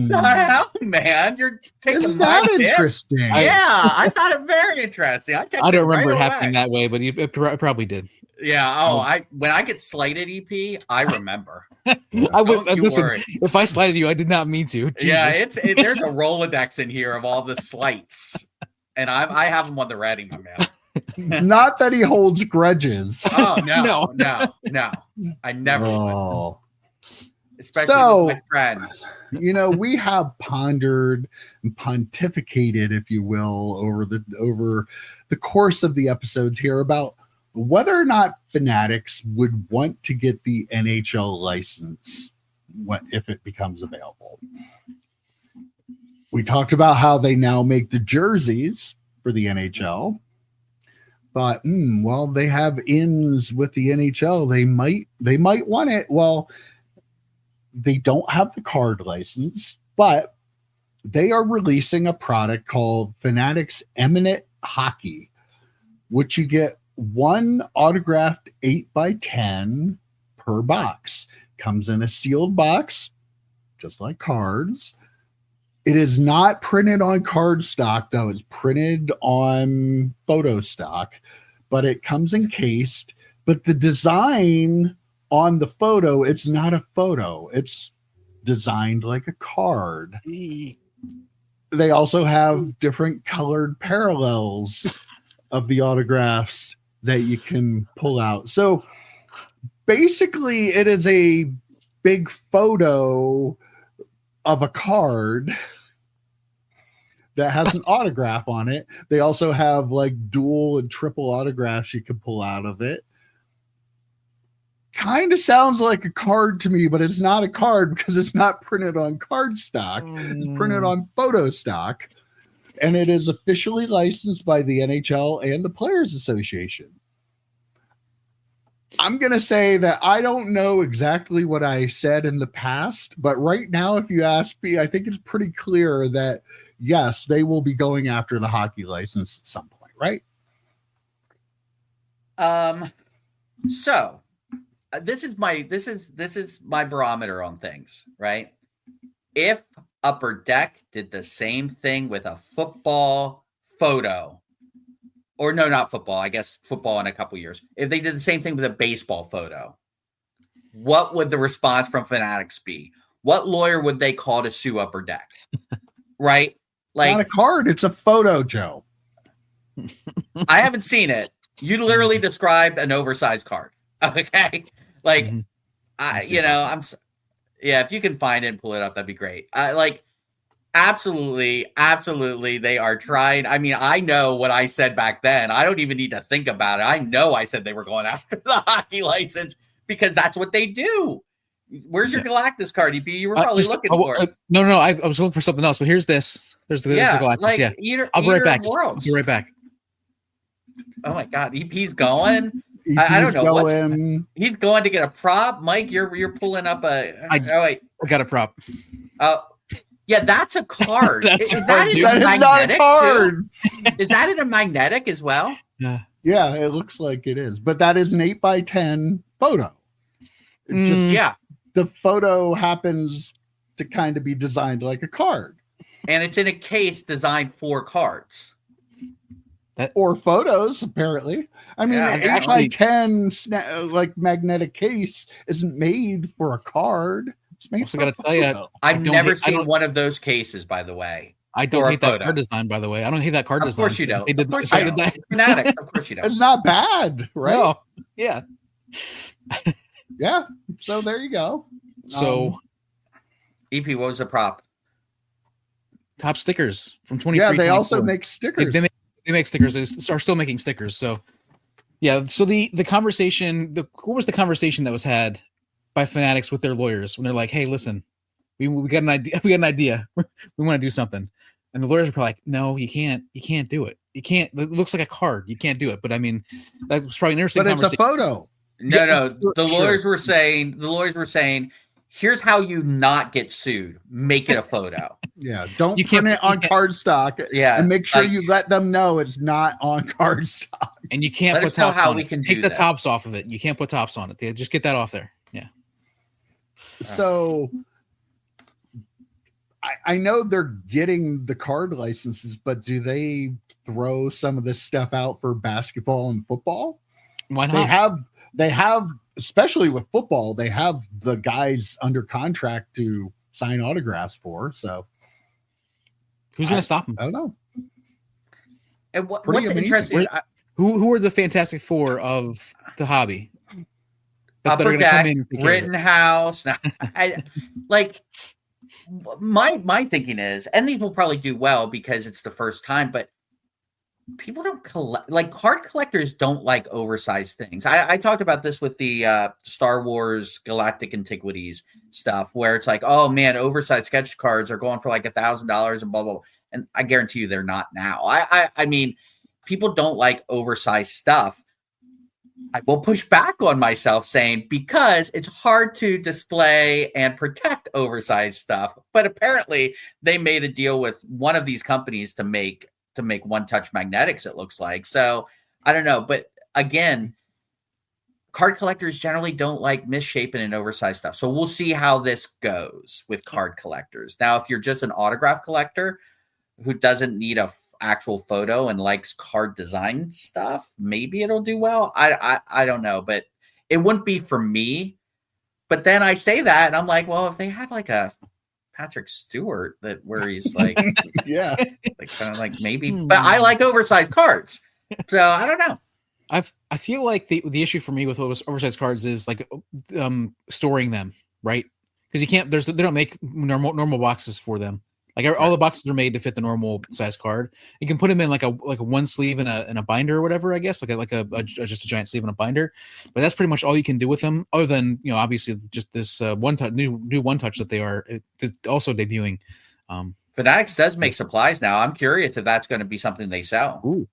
the hell, man? You're taking Isn't that interesting? I thought it very interesting. I don't remember it happening that way, but it probably did. Yeah. When I get slighted, EP, I remember. I would listen. If I slighted you, I did not mean to. Jesus. Yeah, there's a Rolodex in here of all the slights, and I have them on the ready, my man. Not that he holds grudges. Oh no. I never would. Especially with my friends. We have pondered and pontificated, if you will, over the course of the episodes here about whether or not Fanatics would want to get the NHL license if it becomes available. We talked about how they now make the jerseys for the NHL. But they have ins with the NHL. They might want it. Well, they don't have the card license, but they are releasing a product called Fanatics Eminent Hockey, which you get one autographed 8x10 per box. Comes in a sealed box, just like cards. It is not printed on card stock, though. It's printed on photo stock, but it comes encased. But the design on the photo, it's not a photo. It's designed like a card. They also have different colored parallels of the autographs that you can pull out. So basically, it is a big photo of a card that has an autograph on it. They also have like dual and triple autographs you can pull out of it. Kind of sounds like a card to me, but it's not a card because it's not printed on card stock. It's printed on photo stock, and it is officially licensed by the NHL and the Players Association. I'm going to say that I don't know exactly what I said in the past, but right now, if you ask me, I think it's pretty clear that yes, they will be going after the hockey license at some point, right? So this is my barometer on things, right? If Upper Deck did the same thing with a football photo, or no, not football, I guess football in a couple years. If they did the same thing with a baseball photo, what would the response from Fanatics be? What lawyer would they call to sue Upper Deck? Right? Like, not a card, it's a photo, Joe. I haven't seen it. You literally described an oversized card. Okay. Like, if you can find it and pull it up, that'd be great. Absolutely. They are trying. I mean, I know what I said back then. I don't even need to think about it. I know I said they were going after the hockey license because that's what they do. Where's your Galactus card, EP? You were probably looking for it. No. I was looking for something else, but here's this. There's the Galactus. I'll be right back. I'll be right back. Oh my God, EP's going. I don't know. He's going to get a prop. Mike, you're pulling up a. I got a prop. Yeah, that's a card. Is not a card. Is that in a magnetic as well? Yeah, it looks like it is. But that is an 8x10 photo. The photo happens to kind of be designed like a card. And it's in a case designed for cards. Or photos, apparently. I mean, an 8x10 like magnetic case isn't made for a card. It's made got to tell you, I've never seen one of those cases, by the way. I don't hate that card design, by the way. I don't hate that card design. Of course you don't. Of course you don't. Fanatics, of course you don't. It's not bad, right? No. Yeah. Yeah. So there you go. So, EP, what was the prop? Top stickers from 23. Yeah, they also make stickers. They make stickers. They are still making stickers. So, yeah. So the conversation, what was the conversation that was had by Fanatics with their lawyers when they're like, "Hey, listen, we got an idea. We got an idea. We want to do something," and the lawyers are probably like, "No, you can't. You can't do it. You can't. It looks like a card. You can't do it." But I mean, that was probably an interesting conversation. But it's a photo. No. The lawyers were saying, here's how you not get sued. Make it a photo. Yeah. Don't print it on cardstock. Yeah. And make sure you let them know it's not on cardstock. And you can't put tops on it. Take the tops off of it. You can't put tops on it. Just get that off there. Yeah. So I know they're getting the card licenses, but do they throw some of this stuff out for basketball and football? Why not? They have, especially with football, they have the guys under contract to sign autographs for. So who's going to stop them? I don't know. And what's interesting? Who are the Fantastic Four of the hobby? Upper Deck, Rittenhouse. My thinking is, and these will probably do well because it's the first time, but people don't collect, like card collectors don't like oversized things. I talked about this with the Star Wars Galactic Antiquities stuff, where it's like, oh man, oversized sketch cards are going for like $1,000 and blah, blah, blah. And I guarantee you they're not now. I mean, people don't like oversized stuff. I will push back on myself saying, because it's hard to display and protect oversized stuff. But apparently they made a deal with one of these companies to make one-touch magnetics, it looks like. So I don't know. But again, card collectors generally don't like misshapen and oversized stuff. So we'll see how this goes with card collectors. Now, if you're just an autograph collector who doesn't need a actual photo and likes card design stuff, maybe it'll do well. I don't know, but it wouldn't be for me. But then I say that and I'm like, well, if they had like a Patrick Stewart where he's like, yeah, like kind of like maybe, but I like oversized cards, so I don't know. I feel like the issue for me with oversized cards is like storing them, right? Because you can't. They don't make normal boxes for them. Like all the boxes are made to fit the normal size card. You can put them in like a one sleeve in a binder or whatever, I guess, like just a giant sleeve in a binder. But that's pretty much all you can do with them, other than obviously just this new one touch that they are also debuting. Fanatics does make supplies now. I'm curious if that's going to be something they sell. Ooh,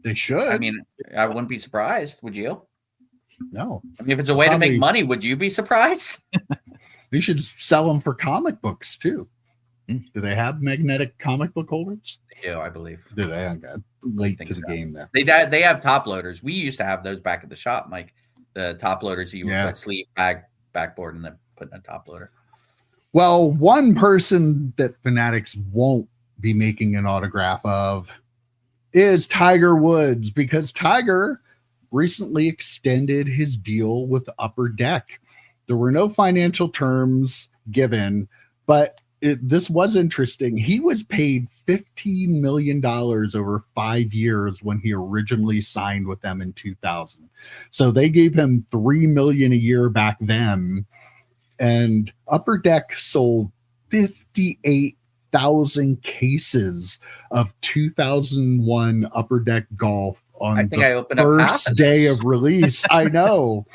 they should. I mean, I wouldn't be surprised. Would you? No. I mean, if it's a way to make money, would you be surprised? They should sell them for comic books too. Do they have magnetic comic book holders? They do, I believe. Do they? I got late to the game there. They have top loaders. We used to have those back at the shop, Mike. The top loaders you would put sleeve, backboard, and then put in a top loader. Well, one person that Fanatics won't be making an autograph of is Tiger Woods, because Tiger recently extended his deal with Upper Deck. There were no financial terms given, but this was interesting. He was paid $15 million over 5 years when he originally signed with them in 2000. So they gave him $3 million a year back then. And Upper Deck sold 58,000 cases of 2001 Upper Deck Golf on the first day of release. I know.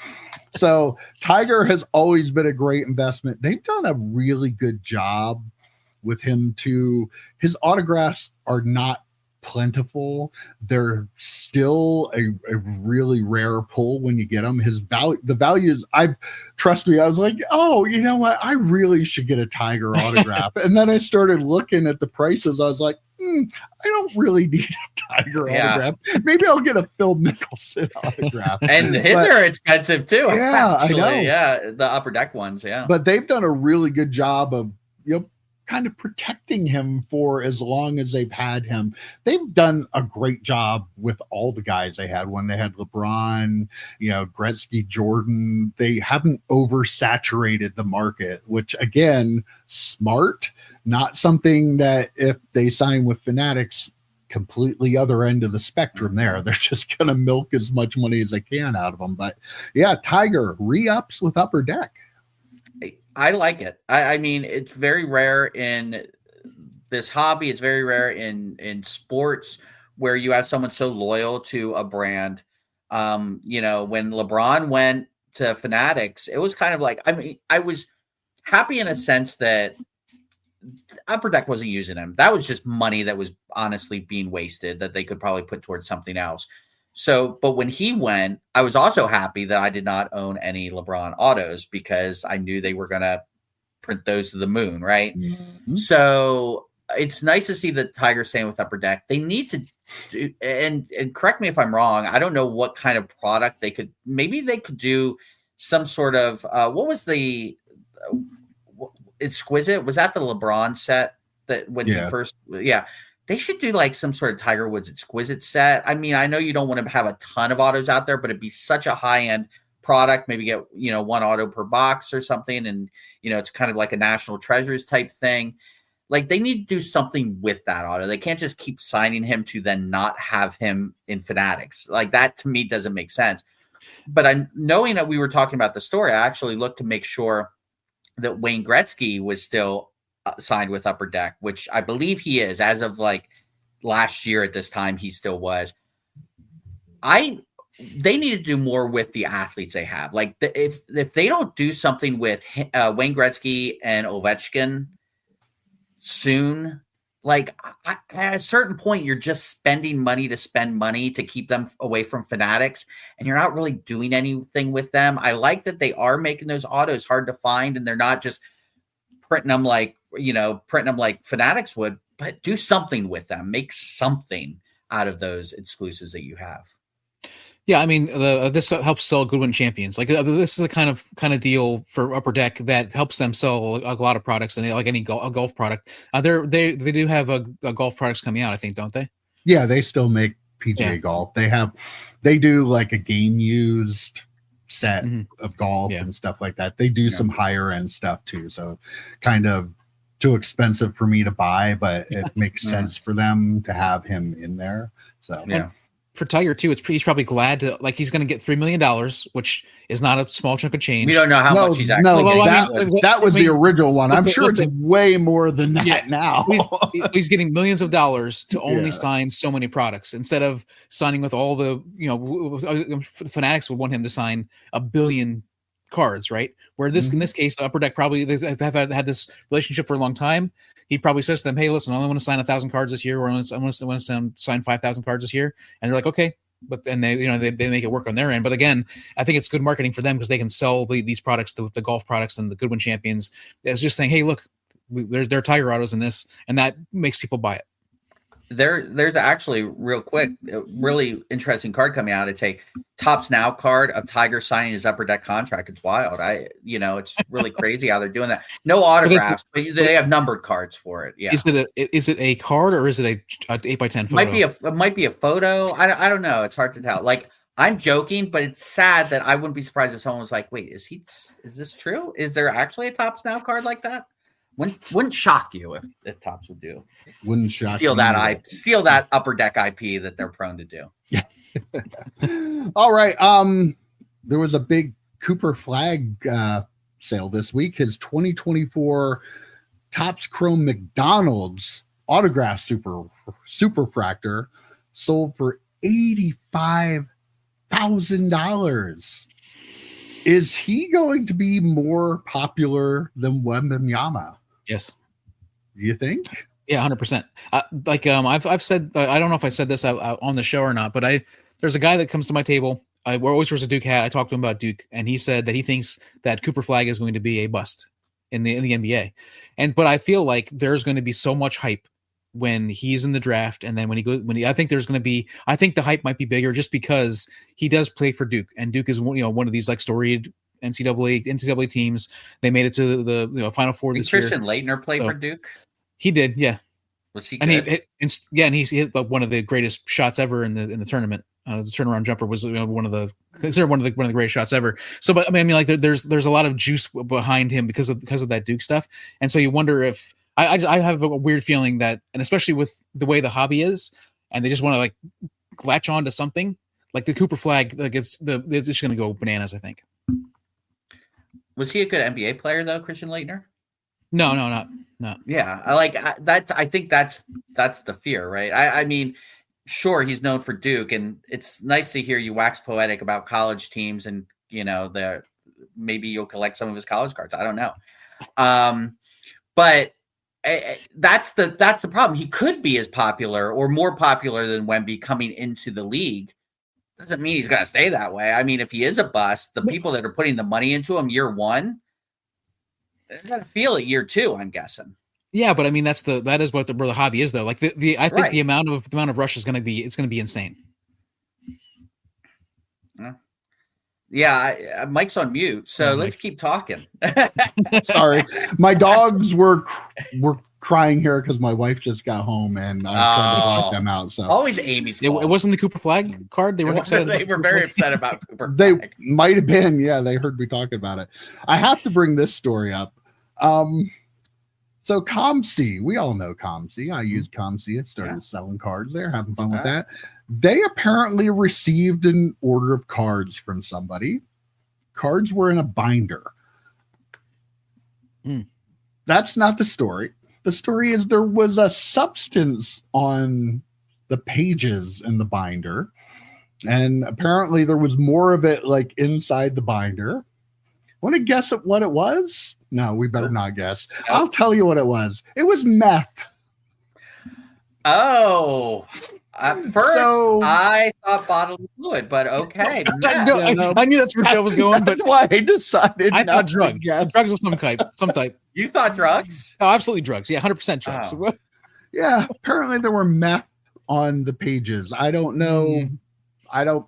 So Tiger has always been a great investment. They've done a really good job with him too. His autographs are not plentiful. They're still a really rare pull when you get them. The values, trust me, I was like, oh, you know what? I really should get a Tiger autograph. And then I started looking at the prices. I was like, I don't really need a Tiger autograph. Maybe I'll get a Phil Mickelson autograph. And they're expensive too. Yeah, actually. I know. Yeah, the Upper Deck ones. Yeah, but they've done a really good job of kind of protecting him for as long as they've had him. They've done a great job with all the guys they had when they had LeBron, Gretzky, Jordan. They haven't oversaturated the market, which again, smart, not something that if they sign with Fanatics, completely other end of the spectrum there. They're just going to milk as much money as they can out of them. But yeah, Tiger re-ups with Upper Deck. I like it. I mean, it's very rare in this hobby. It's very rare in sports where you have someone so loyal to a brand. When LeBron went to Fanatics, it was kind of like, I mean, I was happy in a sense that Upper Deck wasn't using him. That was just money that was honestly being wasted that they could probably put towards something else. So, but when he went, I was also happy that I did not own any LeBron autos because I knew they were going to print those to the moon, right? Mm-hmm. So it's nice to see the Tiger staying with Upper Deck. They need to do, and correct me if I'm wrong, I don't know what kind of product maybe they could do some sort of, what was the Exquisite? Was that the LeBron set that when he first, they should do like some sort of Tiger Woods Exquisite set. I mean, I know you don't want to have a ton of autos out there, but it'd be such a high-end product. Maybe get, one auto per box or something. And, it's kind of like a National Treasures type thing. Like they need to do something with that auto. They can't just keep signing him to then not have him in Fanatics. Like that to me doesn't make sense. But knowing that we were talking about the story, I actually looked to make sure that Wayne Gretzky was still signed with Upper Deck, which I believe he is. As of like last year at this time, he still was. They need to do more with the athletes they have. Like if they don't do something with Wayne Gretzky and Ovechkin soon, like at a certain point, you're just spending money to spend money to keep them away from Fanatics, and you're not really doing anything with them. I like that they are making those autos hard to find, and they're not just printing them like Fanatics would, but do something with them. Make something out of those exclusives that you have. Yeah, I mean, this helps sell Goodwin Champions. Like this is a kind of deal for Upper Deck that helps them sell a lot of products, and like any golf product. They do have a golf products coming out, I think, don't they? Yeah, they still make PGA golf. They do like a game used set of golf and stuff like that. They do some higher end stuff too. So kind of too expensive for me to buy, but it makes sense for them to have him in there. So yeah. For Tiger too, he's probably glad to, like, he's going to get $3 million, which is not a small chunk of change. We don't know how much he's actually getting. That was the original one. I'm sure it's way more than that now. He's getting millions of dollars to only sign so many products instead of signing with all the, Fanatics would want him to sign 1 billion cards, right? Where in this case, Upper Deck probably have had this relationship for a long time. He probably says to them, "Hey, listen, I only want to sign 1,000 cards this year, or I want to sign 5,000 cards this year." And they're like, "Okay," but then they make it work on their end. But again, I think it's good marketing for them because they can sell these products, the golf products and the Goodwin Champions. It's just saying, "Hey, look, there are Tiger autos in this," and that makes people buy it. There's actually real quick, a really interesting card coming out. It's a Topps Now card of Tiger signing his Upper Deck contract. It's wild. It's really crazy how they're doing that. No autographs, but they have numbered cards for it. Yeah. Is it a card or is it a 8x10 photo? It might be a photo. I don't know. It's hard to tell. Like I'm joking, but it's sad that I wouldn't be surprised if someone was like, "Wait, is this true? Is there actually a Topps Now card like that?" Wouldn't shock you if Topps would do. Wouldn't shock steal that Upper Deck IP that they're prone to do. All right. There was a big Cooper Flagg sale this week. His 2024 Topps Chrome McDonald's autograph superfractor sold for $85,000. Is he going to be more popular than Wembanyama? Yes. Do you think? Yeah, 100%. I've said, I don't know if I said this out on the show or not, but there's a guy that comes to my table. We're always wears a Duke hat. I talked to him about Duke, and he said that he thinks that Cooper Flagg is going to be a bust in the NBA. But I feel like there's going to be so much hype when he's in the draft, and then I think the hype might be bigger just because he does play for Duke, and Duke is one of these like storied NCAA teams. They made it to the Final Four this year. Christian Laettner played for Duke. He did, yeah. Was he good? And he hit one of the greatest shots ever in the tournament. The turnaround jumper was one of the greatest shots ever. So, but I mean, like there's a lot of juice behind him because of that Duke stuff, and so you wonder if I have a weird feeling that, and especially with the way the hobby is, and they just want to like latch on to something like the Cooper Flagg, like they're just going to go bananas. I think. Was he a good NBA player though, Christian Laettner? No. Yeah, I think that's the fear, right? I mean, sure, he's known for Duke, and it's nice to hear you wax poetic about college teams, and maybe you'll collect some of his college cards. I don't know, but that's the problem. He could be as popular or more popular than Wemby coming into the league. Doesn't mean he's going to stay that way. I mean, if he is a bust, the people that are putting the money into him year one, they're going to feel it year two, I'm guessing. Yeah, but I mean, that is what where the hobby is, though. Like I think the amount of rush is going to be insane. Yeah, Mike's on mute, so let's keep talking. Sorry, my dogs were crying here because my wife just got home and I'm trying to lock them out. So always Amy's fault. It wasn't the Cooper Flagg card. They were excited. They were very upset about Cooper They Flagg. might have been. Yeah, they heard me talking about it. I have to bring this story up. So ComC, we all know ComC. I use ComC. I started selling cards there, having fun with that. They apparently received an order of cards from somebody. Cards were in a binder. That's not the story. The story is there was a substance on the pages in the binder, and apparently there was more of it like inside the binder. Want to guess at what it was? No, we better not guess. No. I'll tell you what it was. It was meth. Oh, at first I thought bodily fluid, but okay. I knew that's where Joe was going, but that's why I decided. I thought drugs. Drugs of some type. You thought drugs? Oh, absolutely drugs. Yeah, 100% drugs. Oh. Yeah, apparently there were meth on the pages. I don't know. I don't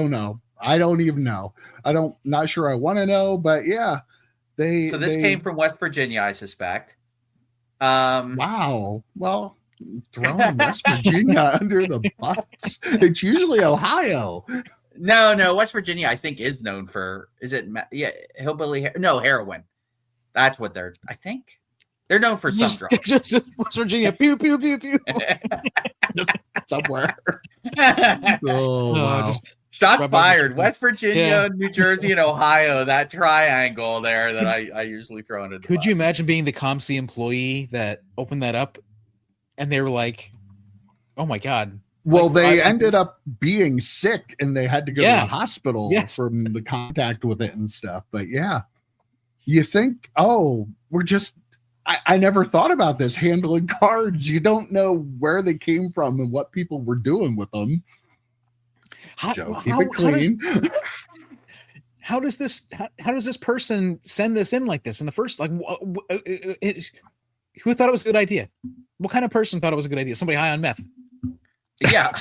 know. I don't even know. Not sure I want to know, but yeah. So this came from West Virginia, I suspect. Wow. Well, throwing West Virginia under the bus. It's usually Ohio. No. West Virginia, I think, is known for. Is it? Yeah, hillbilly. No, heroin. That's what I think they're known for some drugs. West Virginia, pew pew pew pew. Somewhere. Wow. Shots fired. West Virginia, New Jersey, and Ohio. That triangle there that I usually throw into. Could you imagine being the ComC employee that opened that up, and they were like, "Oh my god." Well, they ended up being sick, and they had to go to the hospital from the contact with it and stuff. But yeah, you think, we're just. I never thought about this handling cards. You don't know where they came from and what people were doing with them. Joe, keep it clean. How does this person send this in like this in the first? Like, who thought it was a good idea? What kind of person thought it was a good idea? Somebody high on meth. Yeah,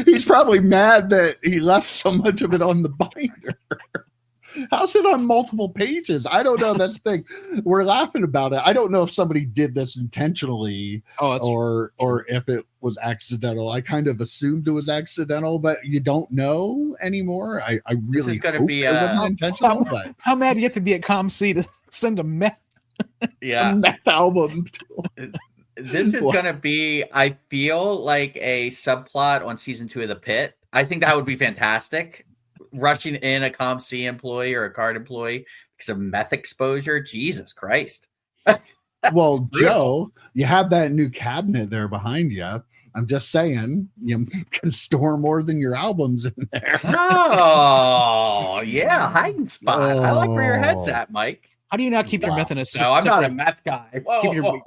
he's probably mad that he left so much of it on the binder. How's it on multiple pages? I don't know. That's the thing. We're laughing about it. I don't know if somebody did this intentionally or if it was accidental. I kind of assumed it was accidental, but you don't know anymore. I really hope it wasn't intentional. But how mad do you have to be at ComC to send a meth? Yeah, a meth album. This is going to be, I feel like a subplot on season 2 of The Pit. I think that would be fantastic. Rushing in a ComC employee or a card employee because of meth exposure. Jesus Christ. Well, Joe, you have that new cabinet there behind you. I'm just saying, you can store more than your albums in there. Oh, yeah. Hiding spot. I like where your head's at, Mike. How do you not keep your meth in a No, I'm not a meth guy. Whoa, keep your...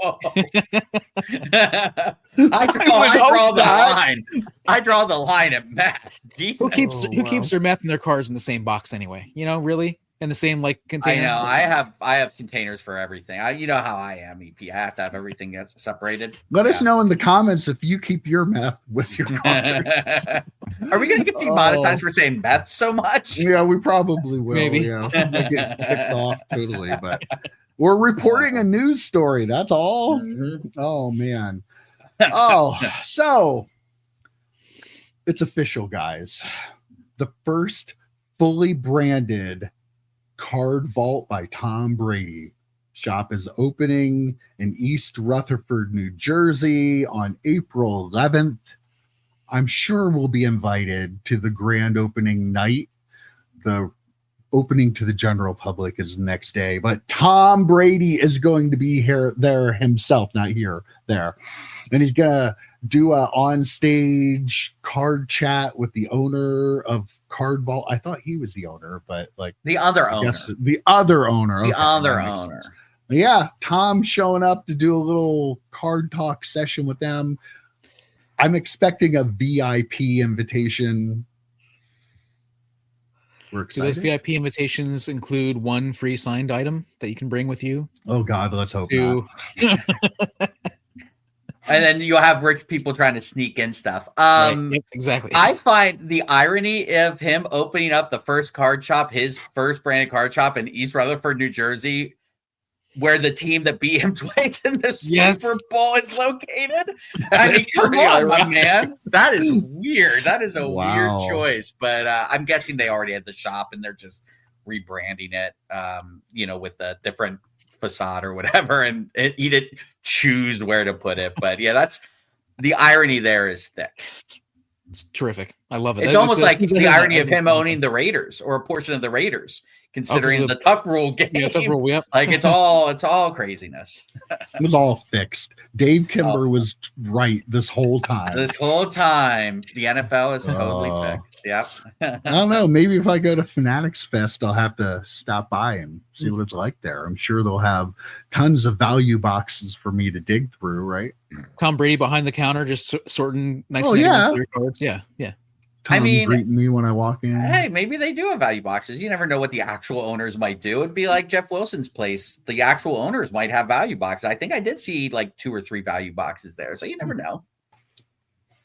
I draw the line. I draw the line at meth. Jesus. Who keeps their meth in their cars in the same box anyway? You know, really? In the same container? I know. I have containers for everything. You know how I am, EP. I have to have everything gets separated. Let us know in the comments if you keep your meth with your cars. Are we going to get demonetized for saying meth so much? Yeah, we probably will. Maybe. Yeah, we'll get kicked off totally. But we're reporting a news story. That's all. Mm-hmm. Oh man. So it's official, guys. The first fully branded card vault by Tom Brady shop is opening in East Rutherford, New Jersey on April 11th. I'm sure we'll be invited to the grand opening night. The opening to the general public is the next day, but Tom Brady is going to be there himself, not there. And he's going to do a on-stage card chat with the owner of Card Vault. I thought he was the owner, but like the other owner. The other owner. The other owner. Yeah, Tom showing up to do a little card talk session with them. I'm expecting a VIP invitation. We're excited. Do those VIP invitations include one free signed item that you can bring with you? Oh God, let's hope not. And then you'll have rich people trying to sneak in stuff. Right. Exactly. I find the irony of him opening up the first card shop, his first branded card shop in East Rutherford, New Jersey, where the team that beat him twice in the Super Bowl is located. I mean, come on, my man. That is weird. That is a weird choice. But I'm guessing they already had the shop and they're just rebranding it, with a different facade or whatever. And he didn't choose where to put it. But yeah, that's the irony there is thick. It's terrific. I love it. It's almost like the irony of him owning the Raiders or a portion of the Raiders, considering the Tuck Rule game. Yeah, Tuck Rule, yep. Like it's all craziness. It was all fixed. Dave Kimber was right this whole time. The NFL is totally fixed. Yep. I don't know. Maybe if I go to Fanatics Fest, I'll have to stop by and see what it's like there. I'm sure they'll have tons of value boxes for me to dig through, right? Tom Brady behind the counter, just sorting nice cards. Yeah. Tom greeting me when I walk in. Hey, maybe they do have value boxes. You never know what the actual owners might do. It'd be like Jeff Wilson's place. The actual owners might have value boxes. I think I did see like 2 or 3 value boxes there. So you never know.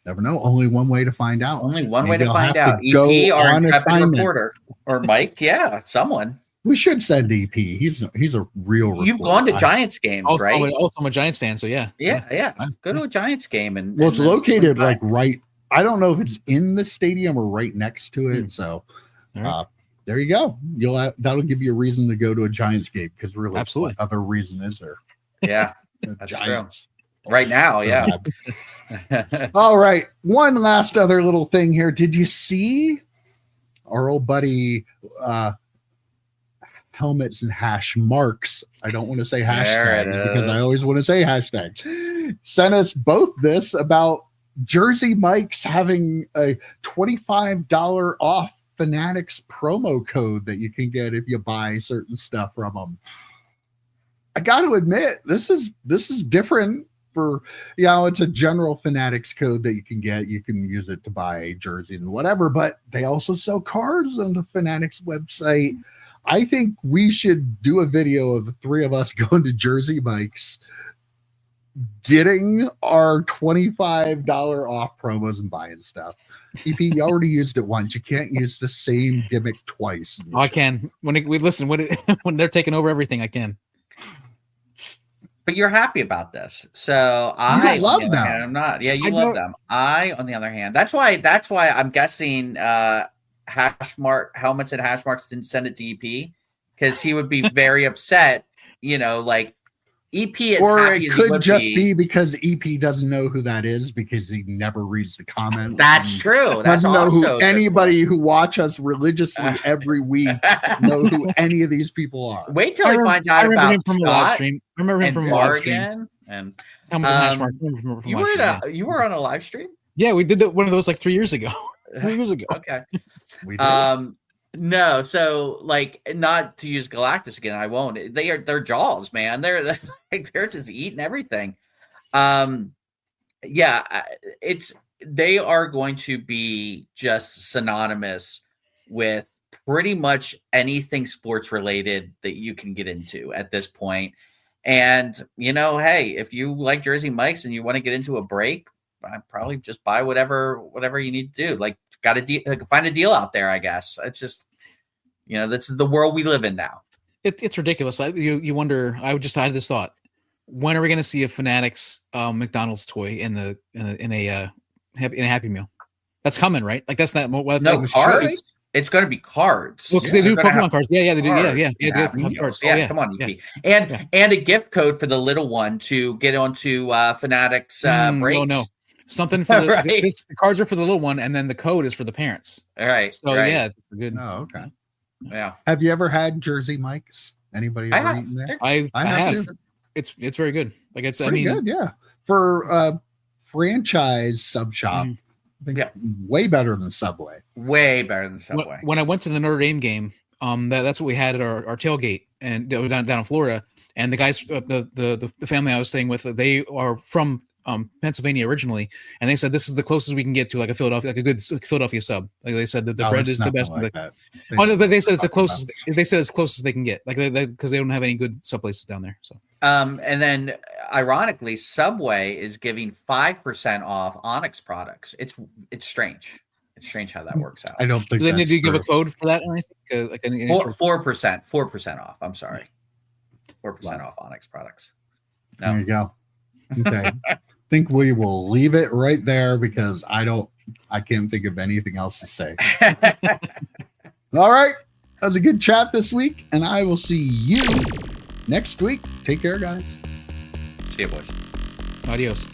Never know. Only one way to find out. Only one way to find out. EP or intrepid reporter or Mike. Yeah, someone. We should send EP. He's a real reporter. You've gone to Giants games, right? Also, I'm a Giants fan, so yeah. Yeah. Go to a Giants game and it's located like right. I don't know if it's in the stadium or right next to it. So there you go. That'll give you a reason to go to a Giants game because really, absolutely, what other reason is there? Yeah, that's Giants. True. Right now, yeah. All right. One last other little thing here. Did you see our old buddy Helmets and Hash Marks? I don't want to say hashtags because I always want to say hashtags. Sent us both this about Jersey Mike's having a $25 off Fanatics promo code that you can get if you buy certain stuff from them. I got to admit, this is different. It's a general Fanatics code that you can get. You can use it to buy jerseys and whatever, but they also sell cards on the Fanatics website. I think we should do a video of the 3 of us going to Jersey Mike's, getting our $25 off promos and buying stuff. EP, you already used it once. You can't use the same gimmick twice. Oh, I can. When they're taking over everything, I can. But you're happy about this, so I love them. I'm not. Yeah, you love them. I, on the other hand, that's why I'm guessing Helmets and Hash Marks didn't send it to EP because he would be very upset. Like EP is or happy it could just be because EP doesn't know who that is because he never reads the comments. That's true. That's doesn't know also who anybody who watch us religiously every week know who any of these people are. Wait till he finds out about him from live stream. I remember him from live stream. And you were on a live stream. Yeah, we did one of those like 3 years ago. 3 years ago. Okay. We did. No, so like, not to use Galactus again, I won't. They're Jaws, man. They're they're just eating everything. Yeah, they are going to be just synonymous with pretty much anything sports related that you can get into at this point. And hey, if you like Jersey Mike's and you want to get into a break, I'd probably just buy whatever you need to do. Like, got to find a deal out there, I guess. It's just, that's the world we live in now. It's ridiculous. You wonder. I had this thought: when are we going to see a Fanatics McDonald's toy in a Happy Meal? That's coming, right? Like, that's not no cards. It's going to be cards. Well, because they do Pokemon cards. Yeah, they do. Yeah. They have cards. Yeah, come on, EP. Yeah. And a gift code for the little one to get onto Fanatics breaks. No. Something for the, right. The cards are for the little one, and then the code is for the parents. All right. So yeah, it's good. Oh, okay. Yeah. Have you ever had Jersey Mike's? Anybody ever eaten there? I have. It's very good. Like, it's pretty good. Yeah. For franchise sub shop. I think way better than Subway. Way better than Subway. When I went to the Notre Dame game, that's what we had at our tailgate, and down in Florida. And the guys, the family I was staying with, they are from Pennsylvania originally, and they said this is the closest we can get to like a good Philadelphia sub. Like, they said that the bread is the best. Like they said it's the closest. They said it's closest they can get. Like, because they don't have any good sub places down there. So. And then, ironically, Subway is giving 5% off Onyx products. It's strange. It's strange how that works out. I don't think. Do they need to give a code for that or anything? Like 4% off. I'm sorry, 4% off Onyx products. No. There you go. Okay. I think we will leave it right there because I can't think of anything else to say. All right. That was a good chat this week, and I will see you next week. Take care, guys. See you, boys. Adios.